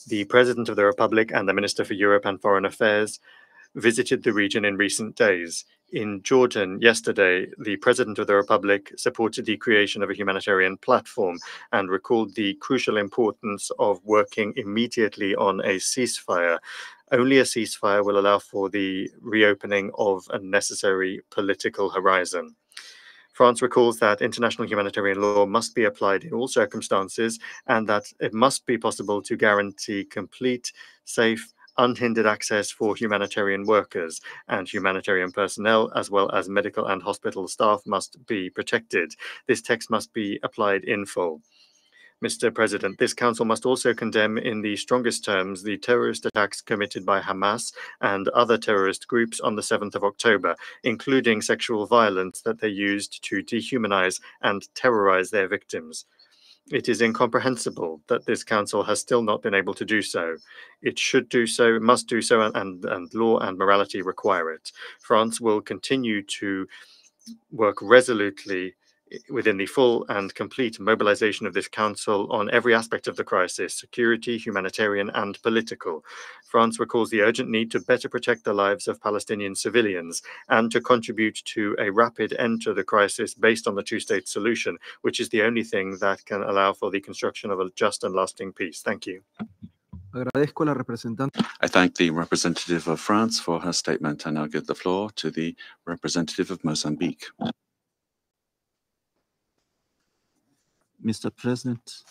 The President of the Republic and the Minister for Europe and Foreign Affairs visited the region in recent days. In Jordan yesterday, the President of the Republic supported the creation of a humanitarian platform and recalled the crucial importance of working immediately on a ceasefire. Only a ceasefire will allow for the reopening of a necessary political horizon. France recalls that international humanitarian law must be applied in all circumstances and that it must be possible to guarantee complete, safe, unhindered access for humanitarian workers, and humanitarian personnel as well as medical and hospital staff must be protected. This text must be applied in full. Mr. President, this council must also condemn in the strongest terms the terrorist attacks committed by Hamas and other terrorist groups on the 7th of October, including sexual violence that they used to dehumanize and terrorize their victims. It is incomprehensible that this council has still not been able to do so. It should do so, must do so, and law and morality require it. France will continue to work resolutely within the full and complete mobilization of this council on every aspect of the crisis, security, humanitarian, and political. France recalls the urgent need to better protect the lives of Palestinian civilians and to contribute to a rapid end to the crisis based on the two-state solution, which is the only thing that can allow for the construction of a just and lasting peace. Thank you. I thank the representative of France for her statement, and I'll give the floor to the representative of Mozambique. Mr. President,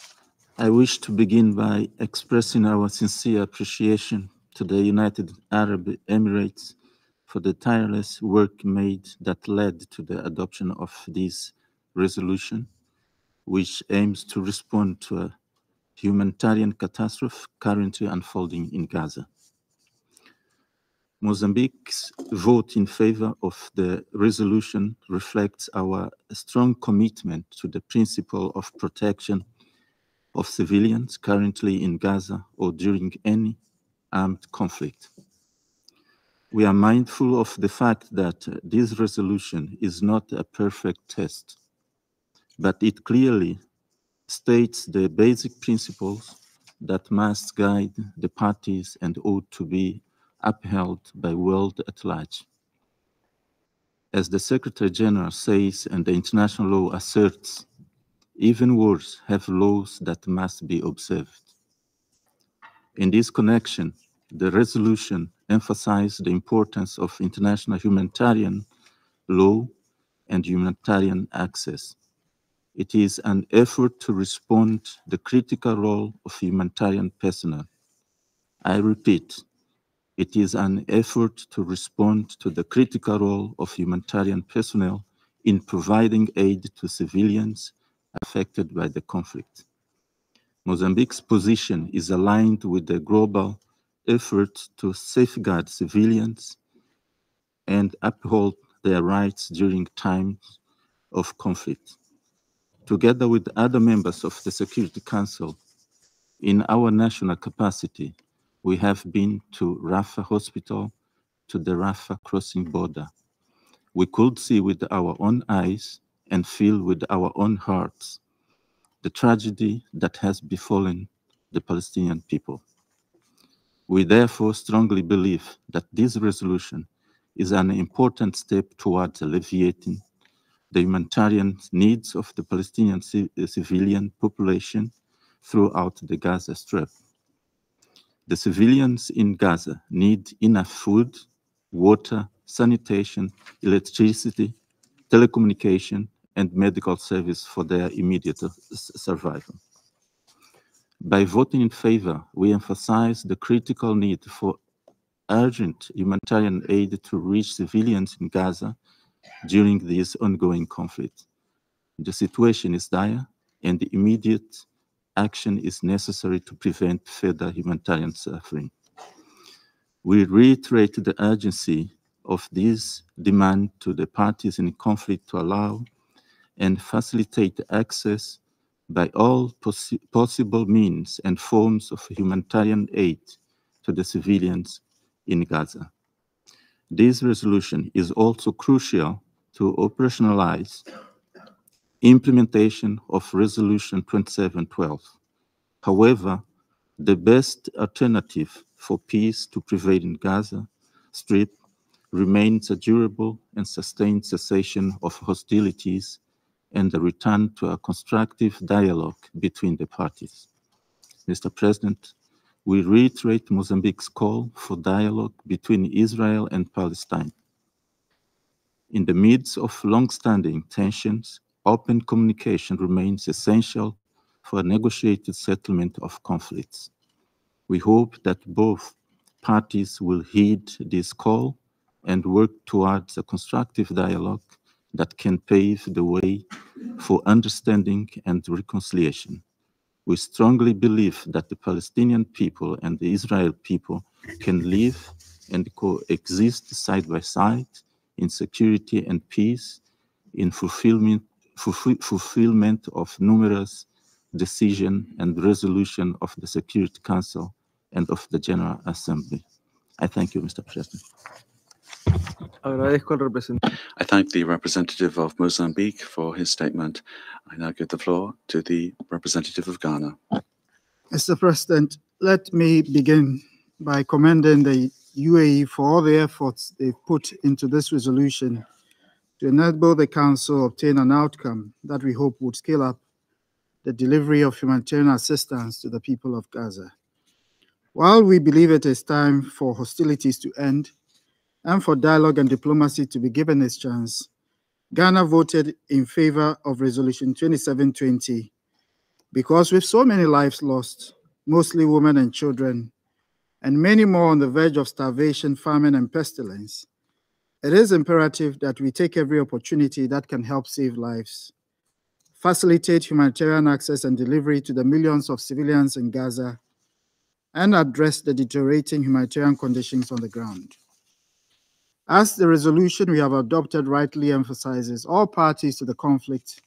I wish to begin by expressing our sincere appreciation to the United Arab Emirates for the tireless work made that led to the adoption of this resolution, which aims to respond to a humanitarian catastrophe currently unfolding in Gaza. Mozambique's vote in favor of the resolution reflects our strong commitment to the principle of protection of civilians currently in Gaza or during any armed conflict. We are mindful of the fact that this resolution is not a perfect test, but it clearly states the basic principles that must guide the parties and ought to be upheld by the world at large. As the Secretary General says and the international law asserts, even wars have laws that must be observed. In this connection, the resolution emphasized the importance of international humanitarian law and humanitarian access. It is an effort to respond to the critical role of humanitarian personnel. I repeat, it is an effort to respond to the critical role of humanitarian personnel in providing aid to civilians affected by the conflict. Mozambique's position is aligned with the global effort to safeguard civilians and uphold their rights during times of conflict. Together with other members of the Security Council, in our national capacity, we have been to Rafah Hospital, to the Rafah crossing border. We could see with our own eyes and feel with our own hearts the tragedy that has befallen the Palestinian people. We therefore strongly believe that this resolution is an important step towards alleviating the humanitarian needs of the Palestinian civilian population throughout the Gaza Strip. The civilians in Gaza need enough food, water, sanitation, electricity, telecommunication, and medical service for their immediate survival. By voting in favor, we emphasize the critical need for urgent humanitarian aid to reach civilians in Gaza during this ongoing conflict. The situation is dire, and the immediate action is necessary to prevent further humanitarian suffering. We reiterate the urgency of this demand to the parties in conflict to allow and facilitate access by all possible means and forms of humanitarian aid to the civilians in Gaza. This resolution is also crucial to operationalize implementation of Resolution 2712. However, the best alternative for peace to prevail in Gaza Strip remains a durable and sustained cessation of hostilities and the return to a constructive dialogue between the parties. Mr. President, we reiterate Mozambique's call for dialogue between Israel and Palestine. In the midst of long-standing tensions, open communication remains essential for a negotiated settlement of conflicts. We hope that both parties will heed this call and work towards a constructive dialogue that can pave the way for understanding and reconciliation. We strongly believe that the Palestinian people and the Israeli people can live and coexist side by side in security and peace, in fulfillment of numerous decisions and resolution of the Security Council and of the General Assembly. I thank you, Mr. President. I thank the representative of Mozambique for his statement. I now give the floor to the representative of Ghana. Mr. President, let me begin by commending the UAE for all the efforts they've put into this resolution to enable the Council to obtain an outcome that we hope would scale up the delivery of humanitarian assistance to the people of Gaza. While we believe it is time for hostilities to end and for dialogue and diplomacy to be given its chance, Ghana voted in favor of Resolution 2720 because with so many lives lost, mostly women and children, and many more on the verge of starvation, famine, and pestilence, it is imperative that we take every opportunity that can help save lives, facilitate humanitarian access and delivery to the millions of civilians in Gaza, and address the deteriorating humanitarian conditions on the ground. As the resolution we have adopted rightly emphasizes, all parties to the conflict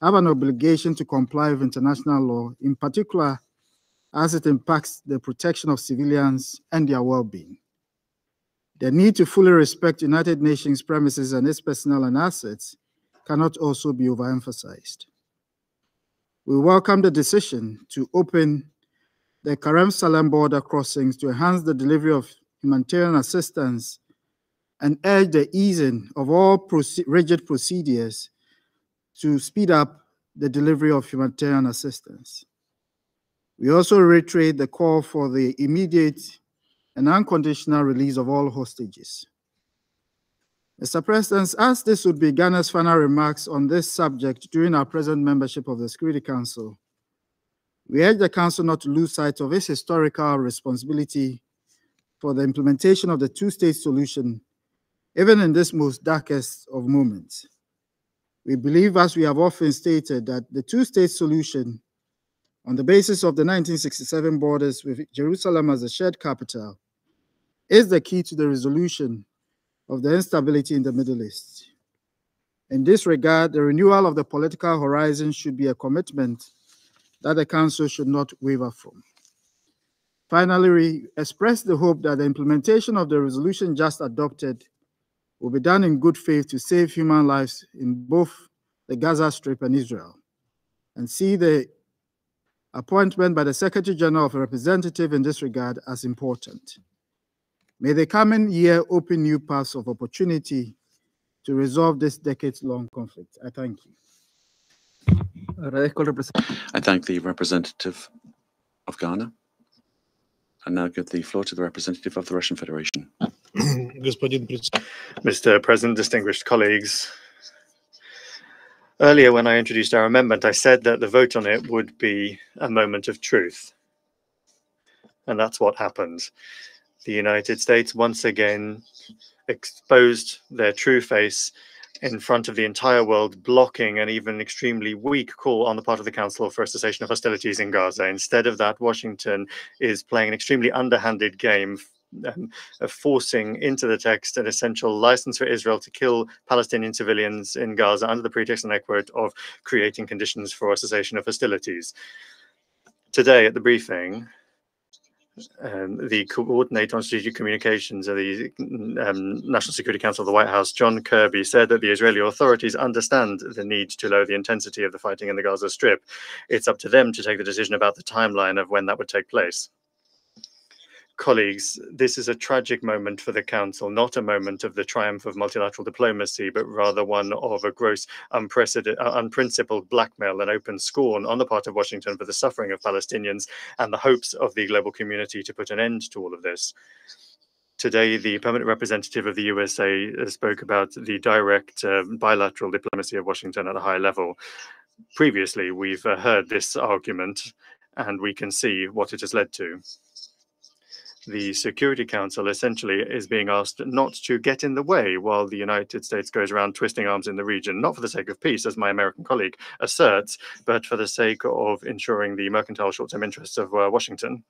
have an obligation to comply with international law, in particular as it impacts the protection of civilians and their well-being. The need to fully respect United Nations premises and its personnel and assets cannot also be overemphasized. We welcome the decision to open the Karem Salem border crossings to enhance the delivery of humanitarian assistance and urge the easing of all rigid procedures to speed up the delivery of humanitarian assistance. We also reiterate the call for the immediate and unconditional release of all hostages. Mr. President, as this would be Ghana's final remarks on this subject during our present membership of the Security Council, we urge the Council not to lose sight of its historical responsibility for the implementation of the two-state solution, even in this most darkest of moments. We believe, as we have often stated, that the two-state solution on the basis of the 1967 borders with Jerusalem as a shared capital is the key to the resolution of the instability in the Middle East. In this regard, the renewal of the political horizon should be a commitment that the Council should not waver from. Finally, we express the hope that the implementation of the resolution just adopted will be done in good faith to save human lives in both the Gaza Strip and Israel, and see the appointment by the Secretary General of a representative in this regard as important. May the coming year open new paths of opportunity to resolve this decades-long conflict. I thank you. I thank the representative of Ghana. I now give the floor to the representative of the Russian Federation. Mr. President, distinguished colleagues, earlier when I introduced our amendment, I said that the vote on it would be a moment of truth. And that's what happened. The United States once again exposed their true face in front of the entire world, blocking an even extremely weak call on the part of the Council for a cessation of hostilities in Gaza. Instead of that, Washington is playing an extremely underhanded game, of forcing into the text an essential license for Israel to kill Palestinian civilians in Gaza under the pretext, and I quote, of creating conditions for a cessation of hostilities. Today at the briefing, the coordinator on strategic communications of the National Security Council of the White House, John Kirby, said that the Israeli authorities understand the need to lower the intensity of the fighting in the Gaza Strip. It's up to them to take the decision about the timeline of when that would take place. Colleagues, this is a tragic moment for the Council, not a moment of the triumph of multilateral diplomacy, but rather one of a gross, unprincipled blackmail and open scorn on the part of Washington for the suffering of Palestinians and the hopes of the global community to put an end to all of this. Today, the permanent representative of the USA spoke about the direct bilateral diplomacy of Washington at a high level. Previously, we've heard this argument, and we can see what it has led to. The Security Council essentially is being asked not to get in the way while the United States goes around twisting arms in the region, not for the sake of peace, as my American colleague asserts, but for the sake of ensuring the mercantile short-term interests of Washington.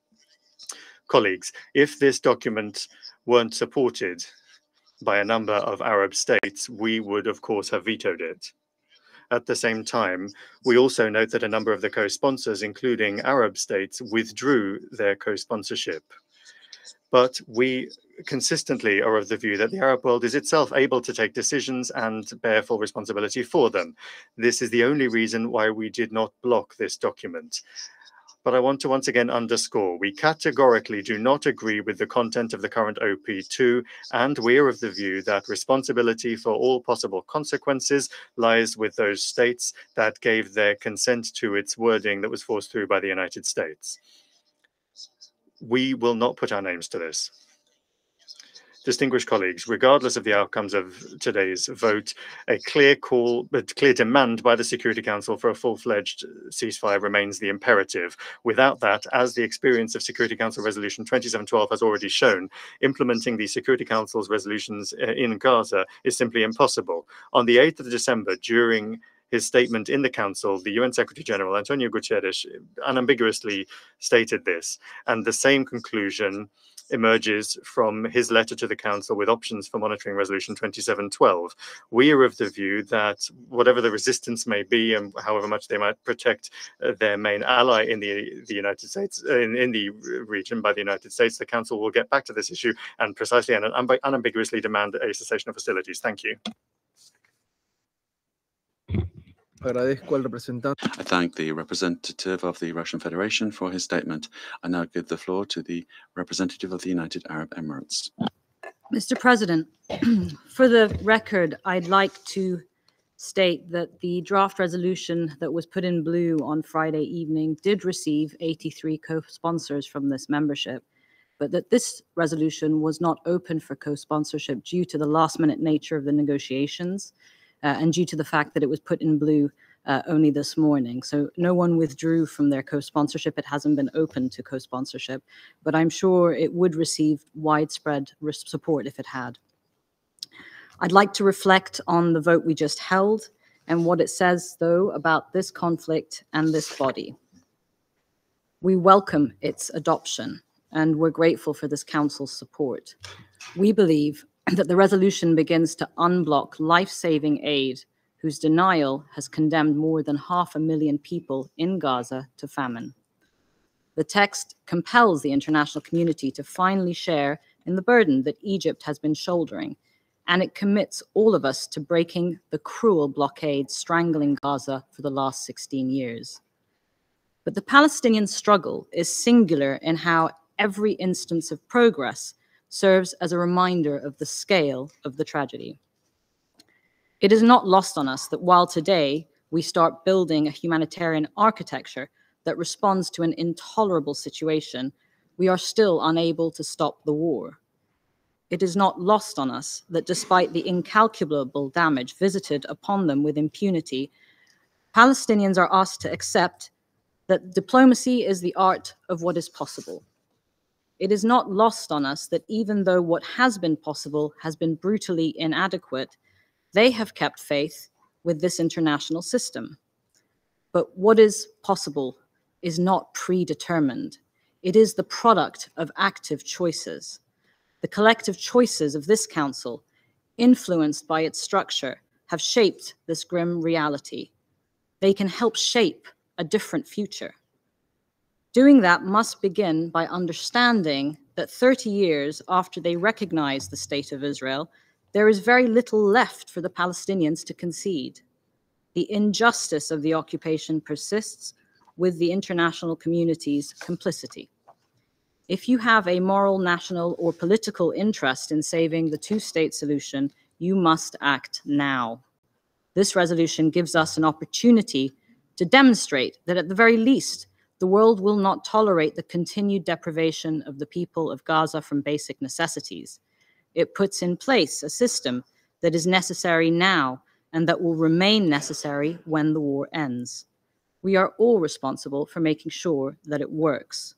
Colleagues, if this document weren't supported by a number of Arab states, we would, of course, have vetoed it. At the same time, we also note that a number of the co-sponsors, including Arab states, withdrew their co-sponsorship. But we consistently are of the view that the Arab world is itself able to take decisions and bear full responsibility for them. This is the only reason why we did not block this document. But I want to once again underscore, we categorically do not agree with the content of the current OP2, and we are of the view that responsibility for all possible consequences lies with those states that gave their consent to its wording that was forced through by the United States. We will not put our names to this. Distinguished colleagues, regardless of the outcomes of today's vote, a clear demand by the Security Council for a full-fledged ceasefire remains the imperative. Without that, as the experience of Security Council Resolution 2712 has already shown, implementing the Security Council's resolutions in Gaza is simply impossible. On the 8th of December, during his statement in the Council, the UN Secretary General, Antonio Guterres, unambiguously stated this, and the same conclusion emerges from his letter to the Council with options for monitoring Resolution 2712. We are of the view that whatever the resistance may be and however much they might protect their main ally in the United States, in the region by the United States, the Council will get back to this issue and precisely and unambiguously demand a cessation of hostilities. Thank you. I thank the representative of the Russian Federation for his statement. I now give the floor to the representative of the United Arab Emirates. Mr. President, for the record, I'd like to state that the draft resolution that was put in blue on Friday evening did receive 83 co-sponsors from this membership, but that this resolution was not open for co-sponsorship due to the last-minute nature of the negotiations. And due to the fact that it was put in blue only this morning. So no one withdrew from their co-sponsorship. It hasn't been open to co-sponsorship, but I'm sure it would receive widespread support if it had. I'd like to reflect on the vote we just held and what it says, though, about this conflict and this body. We welcome its adoption, and we're grateful for this Council's support. We believe that the resolution begins to unblock life-saving aid whose denial has condemned more than 500,000 people in Gaza to famine. The text compels the international community to finally share in the burden that Egypt has been shouldering, and it commits all of us to breaking the cruel blockade strangling Gaza for the last 16 years. But the Palestinian struggle is singular in how every instance of progress serves as a reminder of the scale of the tragedy. It is not lost on us that while today we start building a humanitarian architecture that responds to an intolerable situation, we are still unable to stop the war. It is not lost on us that despite the incalculable damage visited upon them with impunity, Palestinians are asked to accept that diplomacy is the art of what is possible. It is not lost on us that even though what has been possible has been brutally inadequate, they have kept faith with this international system. But what is possible is not predetermined. It is the product of active choices. The collective choices of this Council, influenced by its structure, have shaped this grim reality. They can help shape a different future. Doing that must begin by understanding that 30 years after they recognize the state of Israel, there is very little left for the Palestinians to concede. The injustice of the occupation persists with the international community's complicity. If you have a moral, national, or political interest in saving the two-state solution, you must act now. This resolution gives us an opportunity to demonstrate that at the very least, the world will not tolerate the continued deprivation of the people of Gaza from basic necessities. It puts in place a system that is necessary now and that will remain necessary when the war ends. We are all responsible for making sure that it works.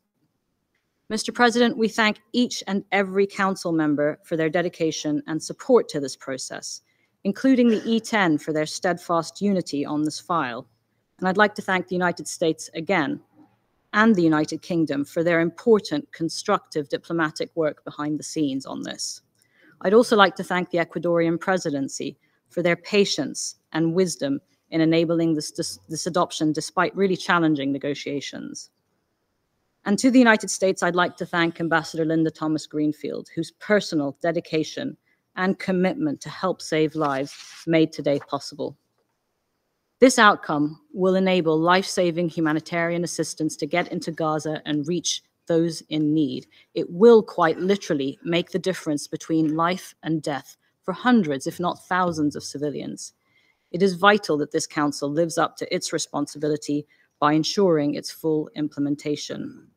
Mr. President, we thank each and every council member for their dedication and support to this process, including the E10 for their steadfast unity on this file. And I'd like to thank the United States again and the United Kingdom for their important, constructive diplomatic work behind the scenes on this. I'd also like to thank the Ecuadorian presidency for their patience and wisdom in enabling this adoption despite really challenging negotiations. And to the United States, I'd like to thank Ambassador Linda Thomas-Greenfield, whose personal dedication and commitment to help save lives made today possible. This outcome will enable life-saving humanitarian assistance to get into Gaza and reach those in need. It will quite literally make the difference between life and death for hundreds, if not thousands, of civilians. It is vital that this council lives up to its responsibility by ensuring its full implementation.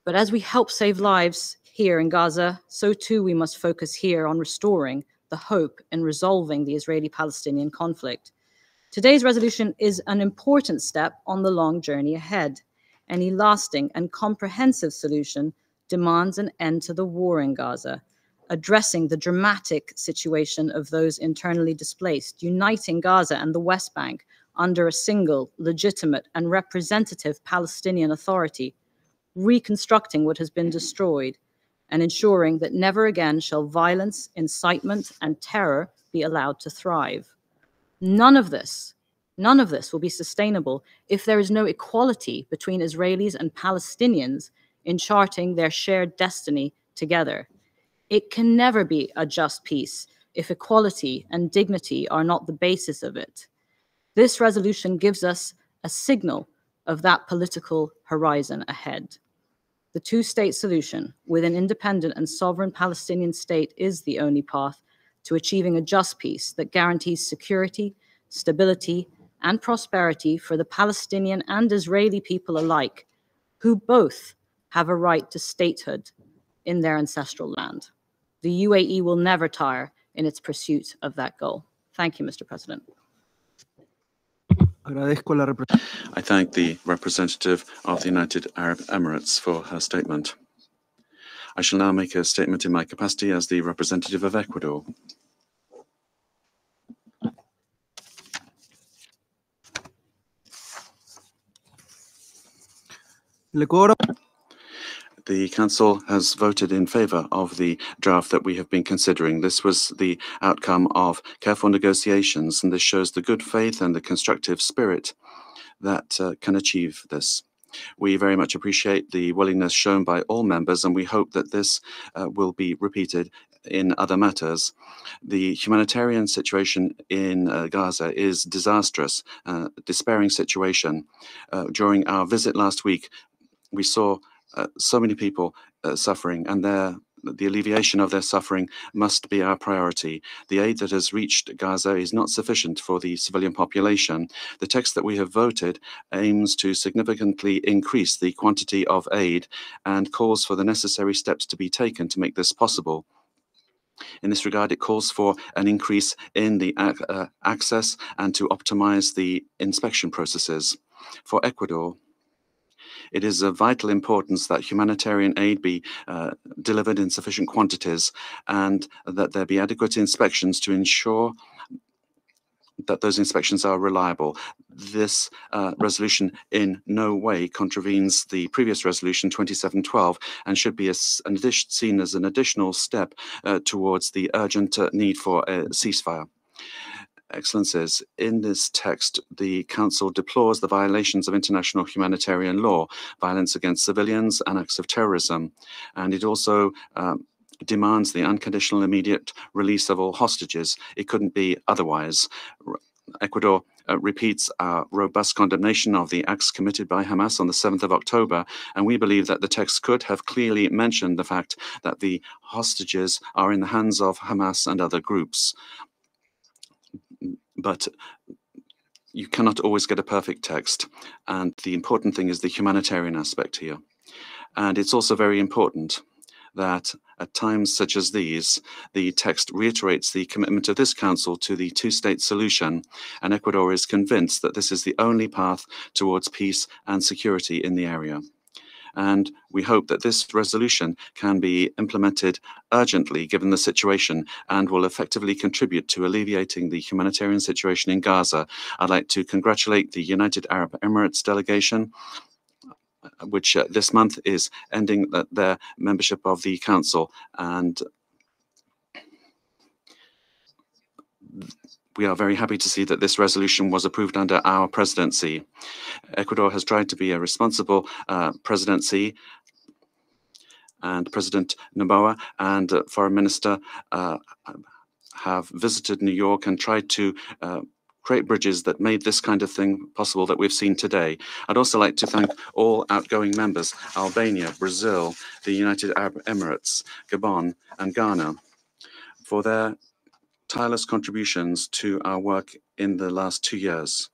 But as we help save lives here in Gaza, so too we must focus here on restoring the hope in resolving the Israeli-Palestinian conflict. Today's resolution is an important step on the long journey ahead. Any lasting and comprehensive solution demands an end to the war in Gaza, addressing the dramatic situation of those internally displaced, uniting Gaza and the West Bank under a single, legitimate, and representative Palestinian Authority, reconstructing what has been destroyed, and ensuring that never again shall violence, incitement, and terror be allowed to thrive. None of this will be sustainable if there is no equality between Israelis and Palestinians in charting their shared destiny together. It can never be a just peace if equality and dignity are not the basis of it. This resolution gives us a signal of that political horizon ahead. The two-state solution with an independent and sovereign Palestinian state is the only path to achieving a just peace that guarantees security, stability, and prosperity for the Palestinian and Israeli people alike, who both have a right to statehood in their ancestral land. The UAE will never tire in its pursuit of that goal. Thank you, Mr. President. I thank the representative of the United Arab Emirates for her statement. I shall now make a statement in my capacity as the representative of Ecuador. The Council has voted in favour of the draft that we have been considering. This was the outcome of careful negotiations, and this shows the good faith and the constructive spirit that can achieve this. We very much appreciate the willingness shown by all members, and we hope that this will be repeated in other matters. The humanitarian situation in Gaza is disastrous, despairing situation. During our visit last week, we saw so many people suffering, and the alleviation of their suffering must be our priority. The aid that has reached Gaza is not sufficient for the civilian population. The text that we have voted aims to significantly increase the quantity of aid and calls for the necessary steps to be taken to make this possible. In this regard, it calls for an increase in the access and to optimize the inspection processes. For Ecuador, it is of vital importance that humanitarian aid be delivered in sufficient quantities and that there be adequate inspections to ensure that those inspections are reliable. This resolution in no way contravenes the previous resolution 2712 and should be seen as an additional step towards the urgent need for a ceasefire. Excellencies, in this text, the Council deplores the violations of international humanitarian law, violence against civilians, and acts of terrorism, and it also demands the unconditional immediate release of all hostages. It couldn't be otherwise. Ecuador repeats our robust condemnation of the acts committed by Hamas on the 7th of October, and we believe that the text could have clearly mentioned the fact that the hostages are in the hands of Hamas and other groups. But you cannot always get a perfect text, and the important thing is the humanitarian aspect here. And it's also very important that at times such as these, the text reiterates the commitment of this Council to the two-state solution, and Ecuador is convinced that this is the only path towards peace and security in the area. And we hope that this resolution can be implemented urgently given the situation and will effectively contribute to alleviating the humanitarian situation in Gaza. I'd like to congratulate the United Arab Emirates delegation, which this month is ending their membership of the Council, and we are very happy to see that this resolution was approved under our presidency. Ecuador has tried to be a responsible presidency, and President Noboa and Foreign Minister have visited New York and tried to create bridges that made this kind of thing possible that we've seen today. I'd also like to thank all outgoing members, Albania, Brazil, the United Arab Emirates, Gabon, and Ghana, for their tireless contributions to our work in the last 2 years.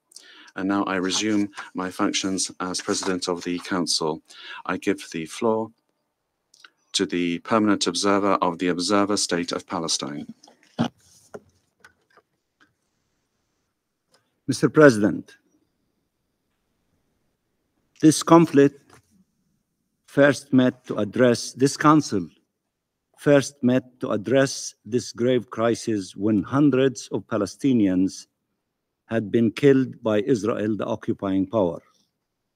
And now I resume my functions as President of the Council. I give the floor to the permanent observer of the Observer State of Palestine. Mr. President, this conflict first met to address this Council first met to address this grave crisis when hundreds of Palestinians had been killed by Israel, the occupying power,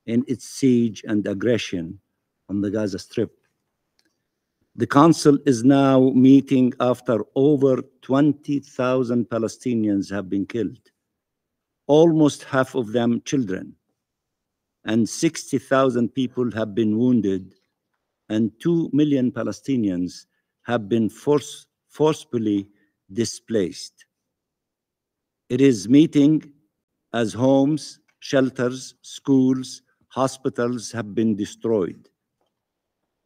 in its siege and aggression on the Gaza Strip. The Council is now meeting after over 20,000 Palestinians have been killed, almost half of them children, and 60,000 people have been wounded, and 2 million Palestinians have been forcefully displaced. It is meeting as homes, shelters, schools, hospitals have been destroyed,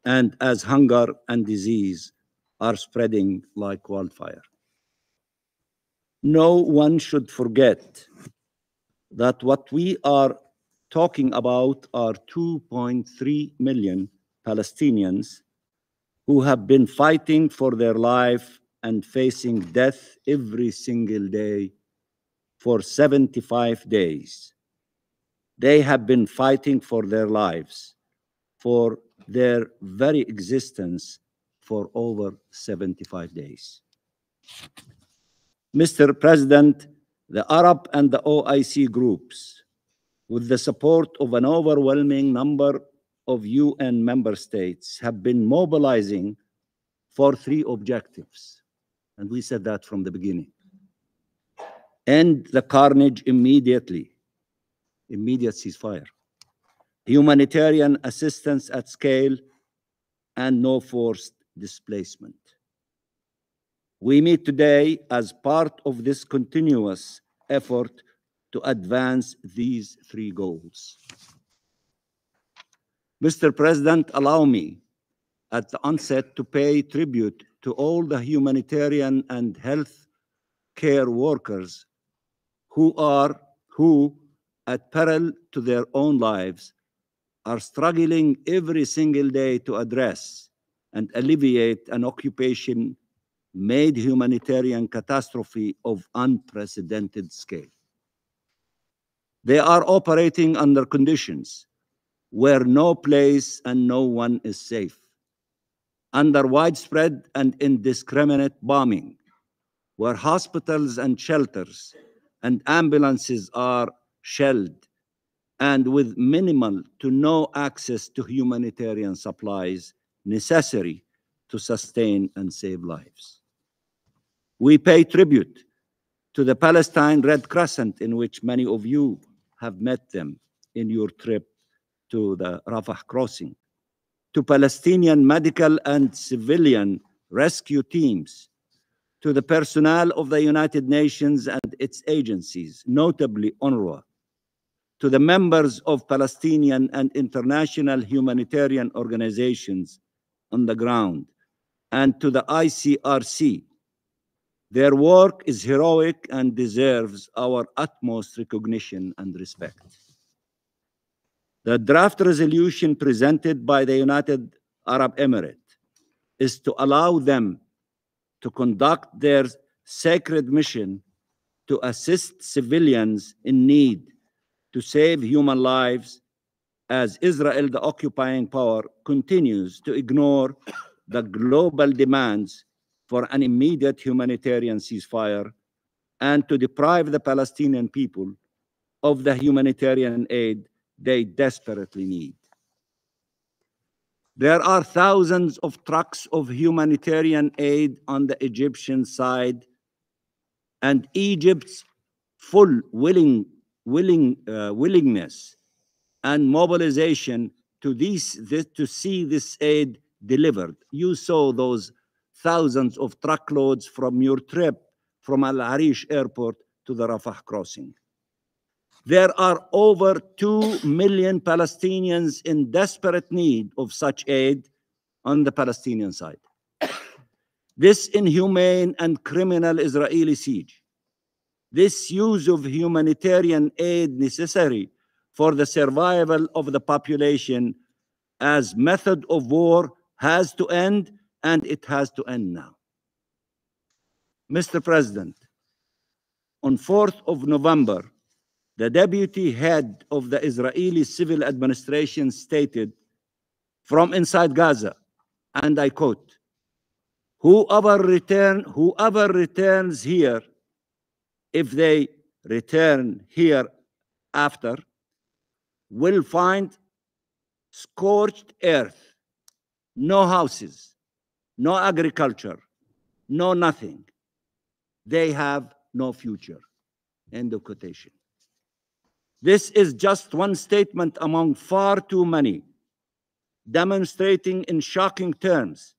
and as hunger and disease are spreading like wildfire. No one should forget that what we are talking about are 2.3 million Palestinians who have been fighting for their life and facing death every single day for 75 days. They have been fighting for their lives, for their very existence for over 75 days. Mr. President, the Arab and the OIC groups, with the support of an overwhelming number of UN member states, have been mobilizing for 3 objectives. And we said that from the beginning. End the carnage immediately, immediate ceasefire, humanitarian assistance at scale, and no forced displacement. We meet today as part of this continuous effort to advance these 3 goals. Mr. President, allow me at the onset to pay tribute to all the humanitarian and health care workers who, at peril to their own lives, are struggling every single day to address and alleviate an occupation-made humanitarian catastrophe of unprecedented scale. They are operating under conditions where no place and no one is safe, under widespread and indiscriminate bombing, where hospitals and shelters and ambulances are shelled, and with minimal to no access to humanitarian supplies necessary to sustain and save lives. We pay tribute to the Palestine Red Crescent, in which many of you have met them in your trip to the Rafah crossing, to Palestinian medical and civilian rescue teams, to the personnel of the United Nations and its agencies, notably UNRWA, to the members of Palestinian and international humanitarian organizations on the ground, and to the ICRC. Their work is heroic and deserves our utmost recognition and respect. The draft resolution presented by the United Arab Emirates is to allow them to conduct their sacred mission to assist civilians in need to save human lives as Israel, the occupying power, continues to ignore the global demands for an immediate humanitarian ceasefire and to deprive the Palestinian people of the humanitarian aid they desperately need. There are thousands of trucks of humanitarian aid on the Egyptian side, and Egypt's full willingness and mobilization to see this aid delivered. You saw those thousands of truckloads from your trip from Al Arish airport to the Rafah crossing. There are over 2 million Palestinians in desperate need of such aid on the Palestinian side. This inhumane and criminal Israeli siege, this use of humanitarian aid necessary for the survival of the population as method of war has to end, and it has to end now. Mr. President, on 4th of November, the deputy head of the Israeli civil administration stated from inside Gaza, and I quote, whoever returns here, if they return here after, will find scorched earth, no houses, no agriculture, no nothing. They have no future. End of quotation. This is just one statement among far too many, demonstrating in shocking terms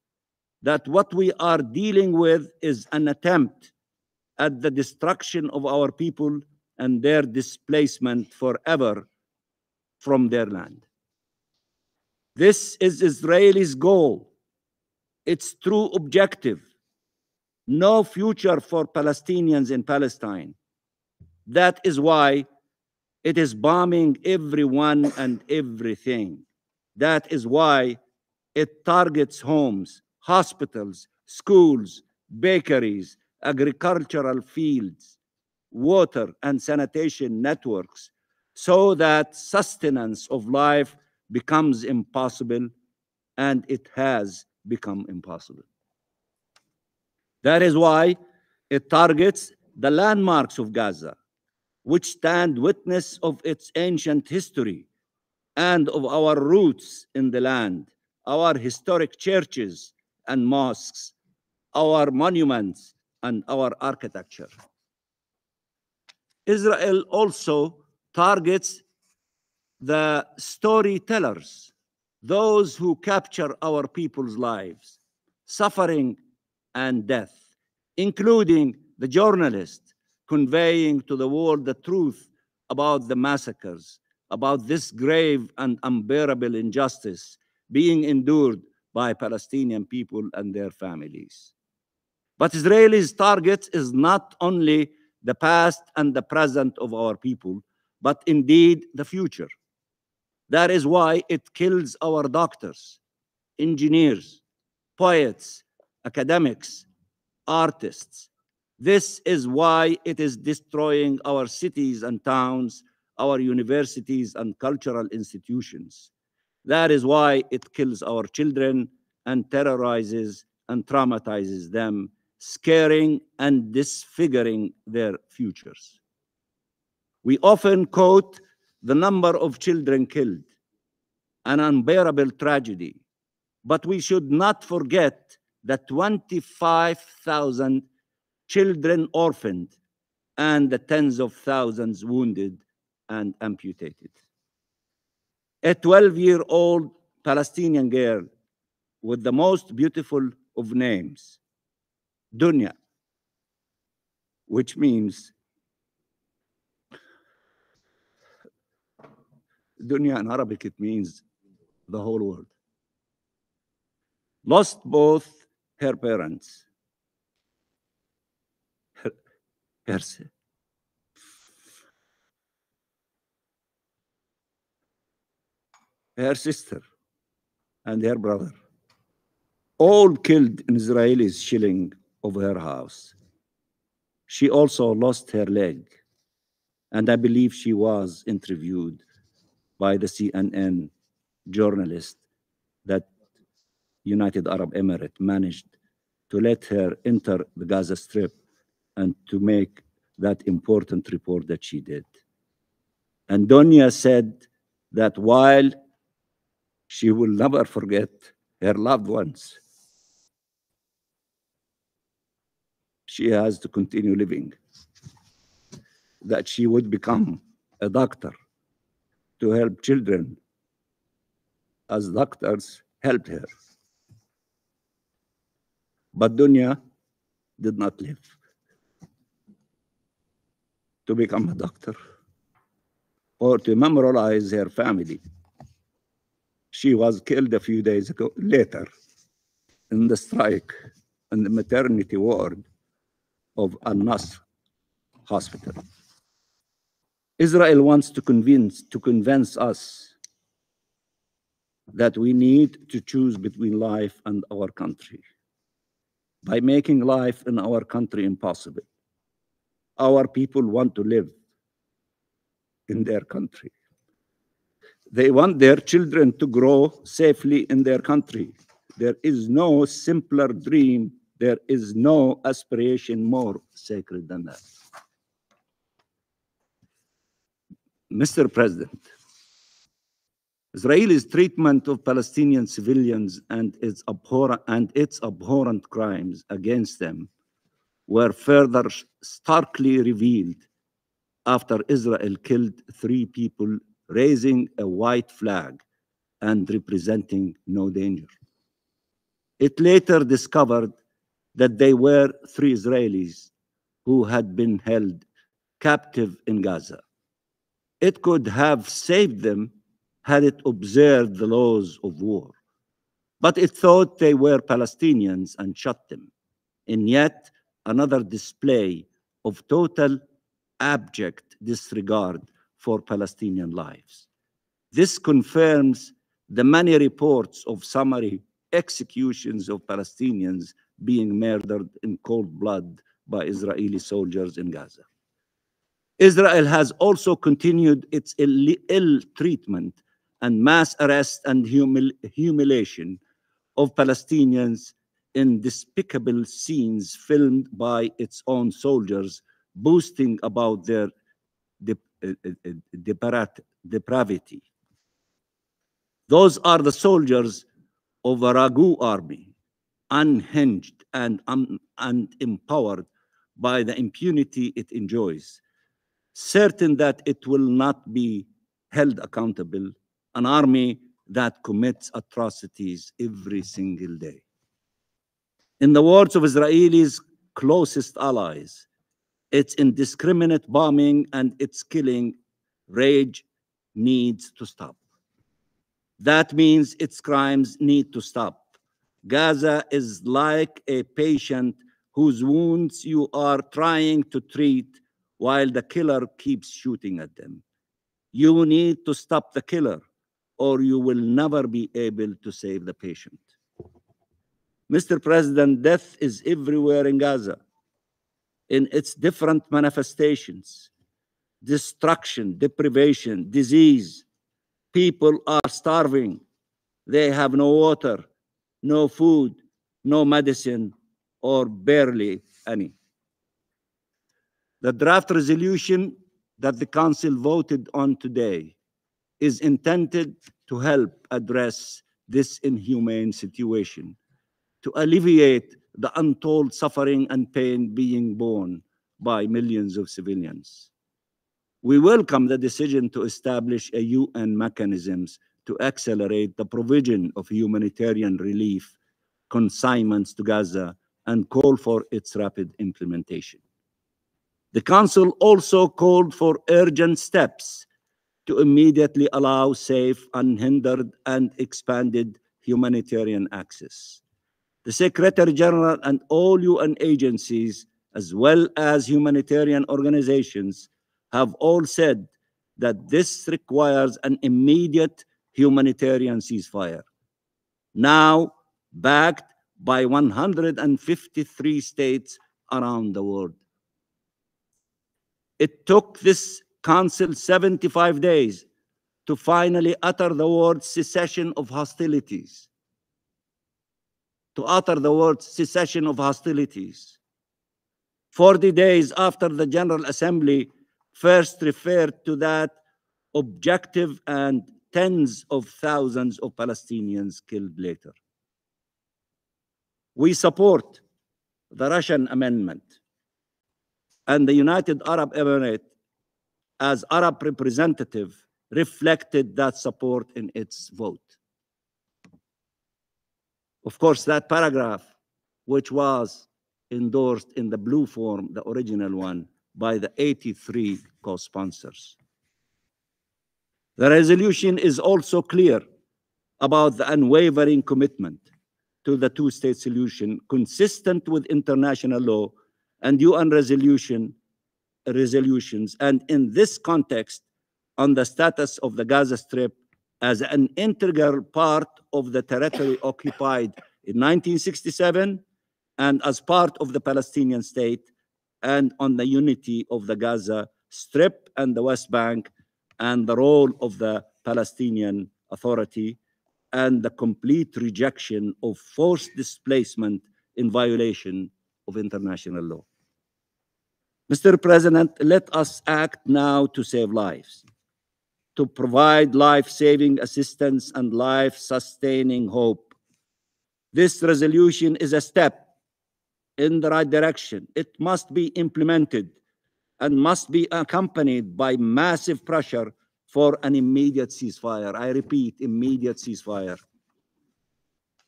that what we are dealing with is an attempt at the destruction of our people and their displacement forever from their land. This is Israel's goal, its true objective. No future for Palestinians in Palestine. That is why it is bombing everyone and everything. That is why it targets homes, hospitals, schools, bakeries, agricultural fields, water and sanitation networks, so that sustenance of life becomes impossible, and it has become impossible. That is why it targets the landmarks of Gaza, which stand witness of its ancient history and of our roots in the land, our historic churches and mosques, our monuments, and our architecture. Israel also targets the storytellers, those who capture our people's lives, suffering, and death, including the journalists conveying to the world the truth about the massacres, about this grave and unbearable injustice being endured by Palestinian people and their families. But Israel's target is not only the past and the present of our people, but indeed the future. That is why it kills our doctors, engineers, poets, academics, artists. This is why it is destroying our cities and towns, our universities and cultural institutions. That is why it kills our children and terrorizes and traumatizes them, scaring and disfiguring their futures. We often quote the number of children killed, an unbearable tragedy, but we should not forget the 25,000 children orphaned and the tens of thousands wounded and amputated. A 12-year-old Palestinian girl with the most beautiful of names, Dunya, which means Dunya in Arabic, it means the whole world, lost both her parents, her sister, and her brother, all killed in Israelis shelling of her house. She also lost her leg, and I believe she was interviewed by the CNN journalist that United Arab Emirates managed to let her enter the Gaza Strip and to make that important report that she did. And Donia said that while she will never forget her loved ones, she has to continue living, that she would become a doctor to help children as doctors helped her. But Dunya did not live to become a doctor or to memorialize her family. She was killed a few days later in the strike in the maternity ward of Al-Nasr Hospital. Israel wants to convince us that we need to choose between life and our country by making life in our country impossible. Our people want to live in their country. They want their children to grow safely in their country. There is no simpler dream. There is no aspiration more sacred than that. Mr. President, Israel's treatment of Palestinian civilians and its abhorrent crimes against them were further starkly revealed after Israel killed 3 people raising a white flag and representing no danger. It later discovered that they were 3 Israelis who had been held captive in Gaza. It could have saved them had it observed the laws of war, but it thought they were Palestinians and shot them in yet another display of total abject disregard for Palestinian lives. This confirms the many reports of summary executions of Palestinians being murdered in cold blood by Israeli soldiers in Gaza. Israel has also continued its ill treatment and mass arrest and humiliation of Palestinians in despicable scenes filmed by its own soldiers, boasting about their depravity. Those are the soldiers of a ragu army, unhinged and empowered by the impunity it enjoys, certain that it will not be held accountable, an army that commits atrocities every single day. In the words of Israelis' closest allies, its indiscriminate bombing and its killing rage needs to stop. That means its crimes need to stop. Gaza is like a patient whose wounds you are trying to treat while the killer keeps shooting at them. You need to stop the killer, or you will never be able to save the patient. Mr. President, death is everywhere in Gaza, in its different manifestations: destruction, deprivation, disease. People are starving. They have no water, no food, no medicine, or barely any. The draft resolution that the Council voted on today is intended to help address this inhumane situation, to alleviate the untold suffering and pain being borne by millions of civilians. We welcome the decision to establish a UN mechanisms to accelerate the provision of humanitarian relief consignments to Gaza and call for its rapid implementation. The Council also called for urgent steps to immediately allow safe, unhindered, and expanded humanitarian access. The Secretary General and all UN agencies, as well as humanitarian organizations, have all said that this requires an immediate humanitarian ceasefire. Now, backed by 153 states around the world. It took this council 75 days to finally utter the word cessation of hostilities. To utter the word cessation of hostilities. 40 days after the General Assembly first referred to that objective, and tens of thousands of Palestinians killed later. We support the Russian amendment, and the United Arab Emirates, as Arab representative, reflected that support in its vote. Of course, that paragraph, which was endorsed in the blue form, the original one, by the 83 co-sponsors. The resolution is also clear about the unwavering commitment to the two-state solution, consistent with international law and UN resolutions, and in this context, on the status of the Gaza Strip as an integral part of the territory occupied in 1967 and as part of the Palestinian state, and on the unity of the Gaza Strip and the West Bank, and the role of the Palestinian Authority, and the complete rejection of forced displacement in violation of international law. Mr. President, let us act now to save lives, to provide life-saving assistance and life-sustaining hope. This resolution is a step in the right direction. It must be implemented and must be accompanied by massive pressure for an immediate ceasefire. I repeat, immediate ceasefire.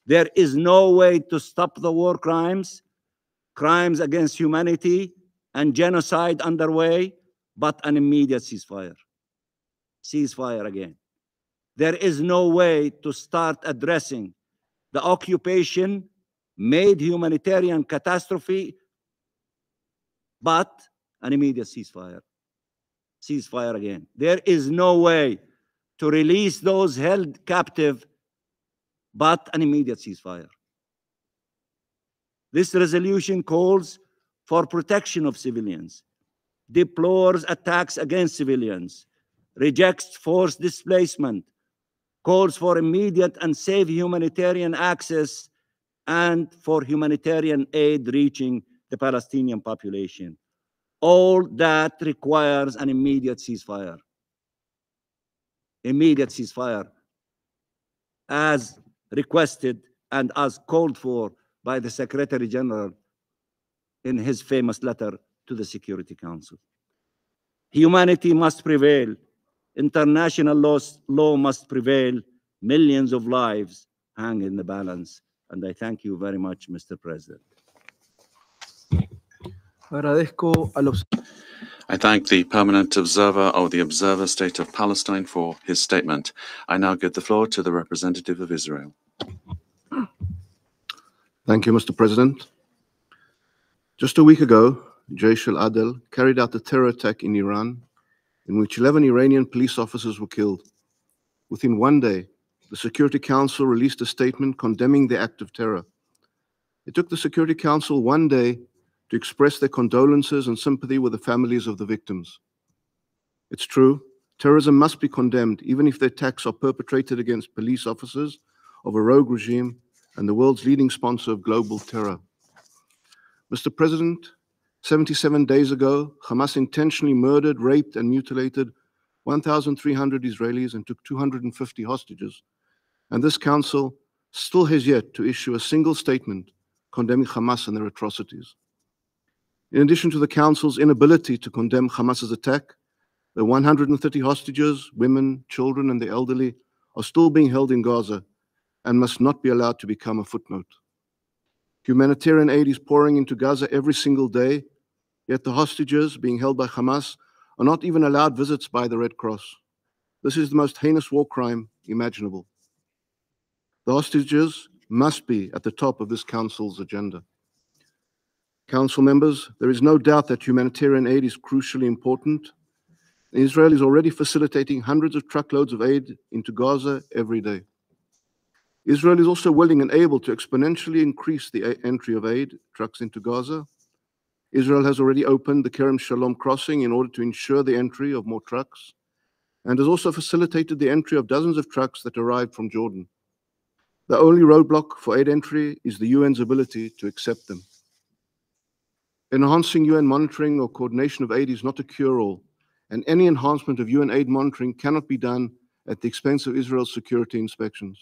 There is no way to stop the war crimes, crimes against humanity, and genocide underway, but an immediate ceasefire. Ceasefire again. There is no way to start addressing the occupation-made humanitarian catastrophe, but an immediate ceasefire. Ceasefire again. There is no way to release those held captive, but an immediate ceasefire. This resolution calls for protection of civilians, deplores attacks against civilians, rejects forced displacement, calls for immediate and safe humanitarian access, and for humanitarian aid reaching the Palestinian population. All that requires an immediate ceasefire. Immediate ceasefire, as requested and as called for by the Secretary General in his famous letter to the Security Council. Humanity must prevail. International law must prevail. Millions of lives hang in the balance. And I thank you very much, Mr. President. I thank the permanent observer of the Observer State of Palestine for his statement. I now give the floor to the representative of Israel. Thank you, Mr. President. Just a week ago, Jaish al-Adl carried out a terror attack in Iran in which 11 Iranian police officers were killed. Within one day, the Security Council released a statement condemning the act of terror. It took the Security Council one day to express their condolences and sympathy with the families of the victims. It's true, terrorism must be condemned, even if the attacks are perpetrated against police officers of a rogue regime and the world's leading sponsor of global terror. Mr. President, 77 days ago, Hamas intentionally murdered, raped, and mutilated 1,300 Israelis and took 250 hostages. And this council still has yet to issue a single statement condemning Hamas and their atrocities. In addition to the council's inability to condemn Hamas's attack, the 130 hostages, women, children, and the elderly are still being held in Gaza and must not be allowed to become a footnote. Humanitarian aid is pouring into Gaza every single day, yet the hostages being held by Hamas are not even allowed visits by the Red Cross. This is the most heinous war crime imaginable. The hostages must be at the top of this council's agenda. Council members, there is no doubt that humanitarian aid is crucially important. Israel is already facilitating hundreds of truckloads of aid into Gaza every day. Israel is also willing and able to exponentially increase the entry of aid trucks into Gaza. Israel has already opened the Kerem Shalom crossing in order to ensure the entry of more trucks, and has also facilitated the entry of dozens of trucks that arrived from Jordan. The only roadblock for aid entry is the UN's ability to accept them. Enhancing UN monitoring or coordination of aid is not a cure-all, and any enhancement of UN aid monitoring cannot be done at the expense of Israel's security inspections.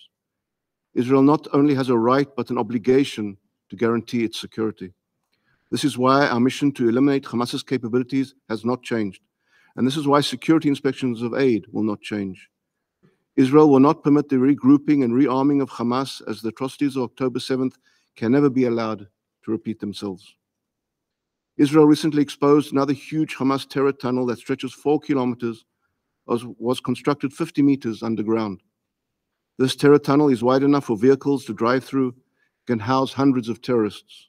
Israel not only has a right, but an obligation to guarantee its security. This is why our mission to eliminate Hamas's capabilities has not changed, and this is why security inspections of aid will not change. Israel will not permit the regrouping and rearming of Hamas, as the atrocities of October 7th can never be allowed to repeat themselves. Israel recently exposed another huge Hamas terror tunnel that stretches 4 kilometers, was constructed 50 meters underground. This terror tunnel is wide enough for vehicles to drive through, can house hundreds of terrorists.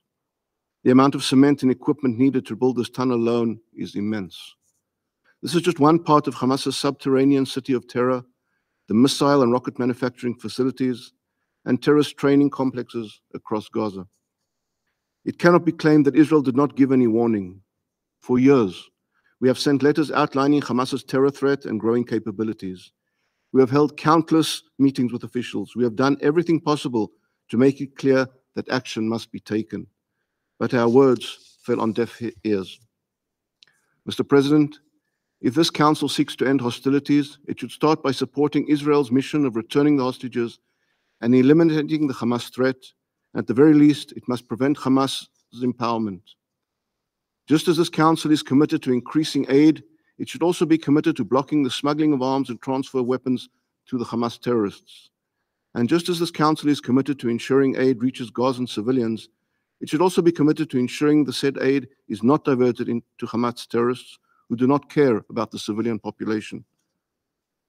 The amount of cement and equipment needed to build this tunnel alone is immense. This is just one part of Hamas's subterranean city of terror, the missile and rocket manufacturing facilities, and terrorist training complexes across Gaza. It cannot be claimed that Israel did not give any warning. For years, we have sent letters outlining Hamas's terror threat and growing capabilities. We have held countless meetings with officials. We have done everything possible to make it clear that action must be taken. But our words fell on deaf ears. Mr. President, if this council seeks to end hostilities, it should start by supporting Israel's mission of returning the hostages and eliminating the Hamas threat. At the very least, it must prevent Hamas's empowerment. Just as this council is committed to increasing aid, it should also be committed to blocking the smuggling of arms and transfer of weapons to the Hamas terrorists. And just as this council is committed to ensuring aid reaches Gazan civilians, it should also be committed to ensuring the said aid is not diverted into Hamas terrorists who do not care about the civilian population.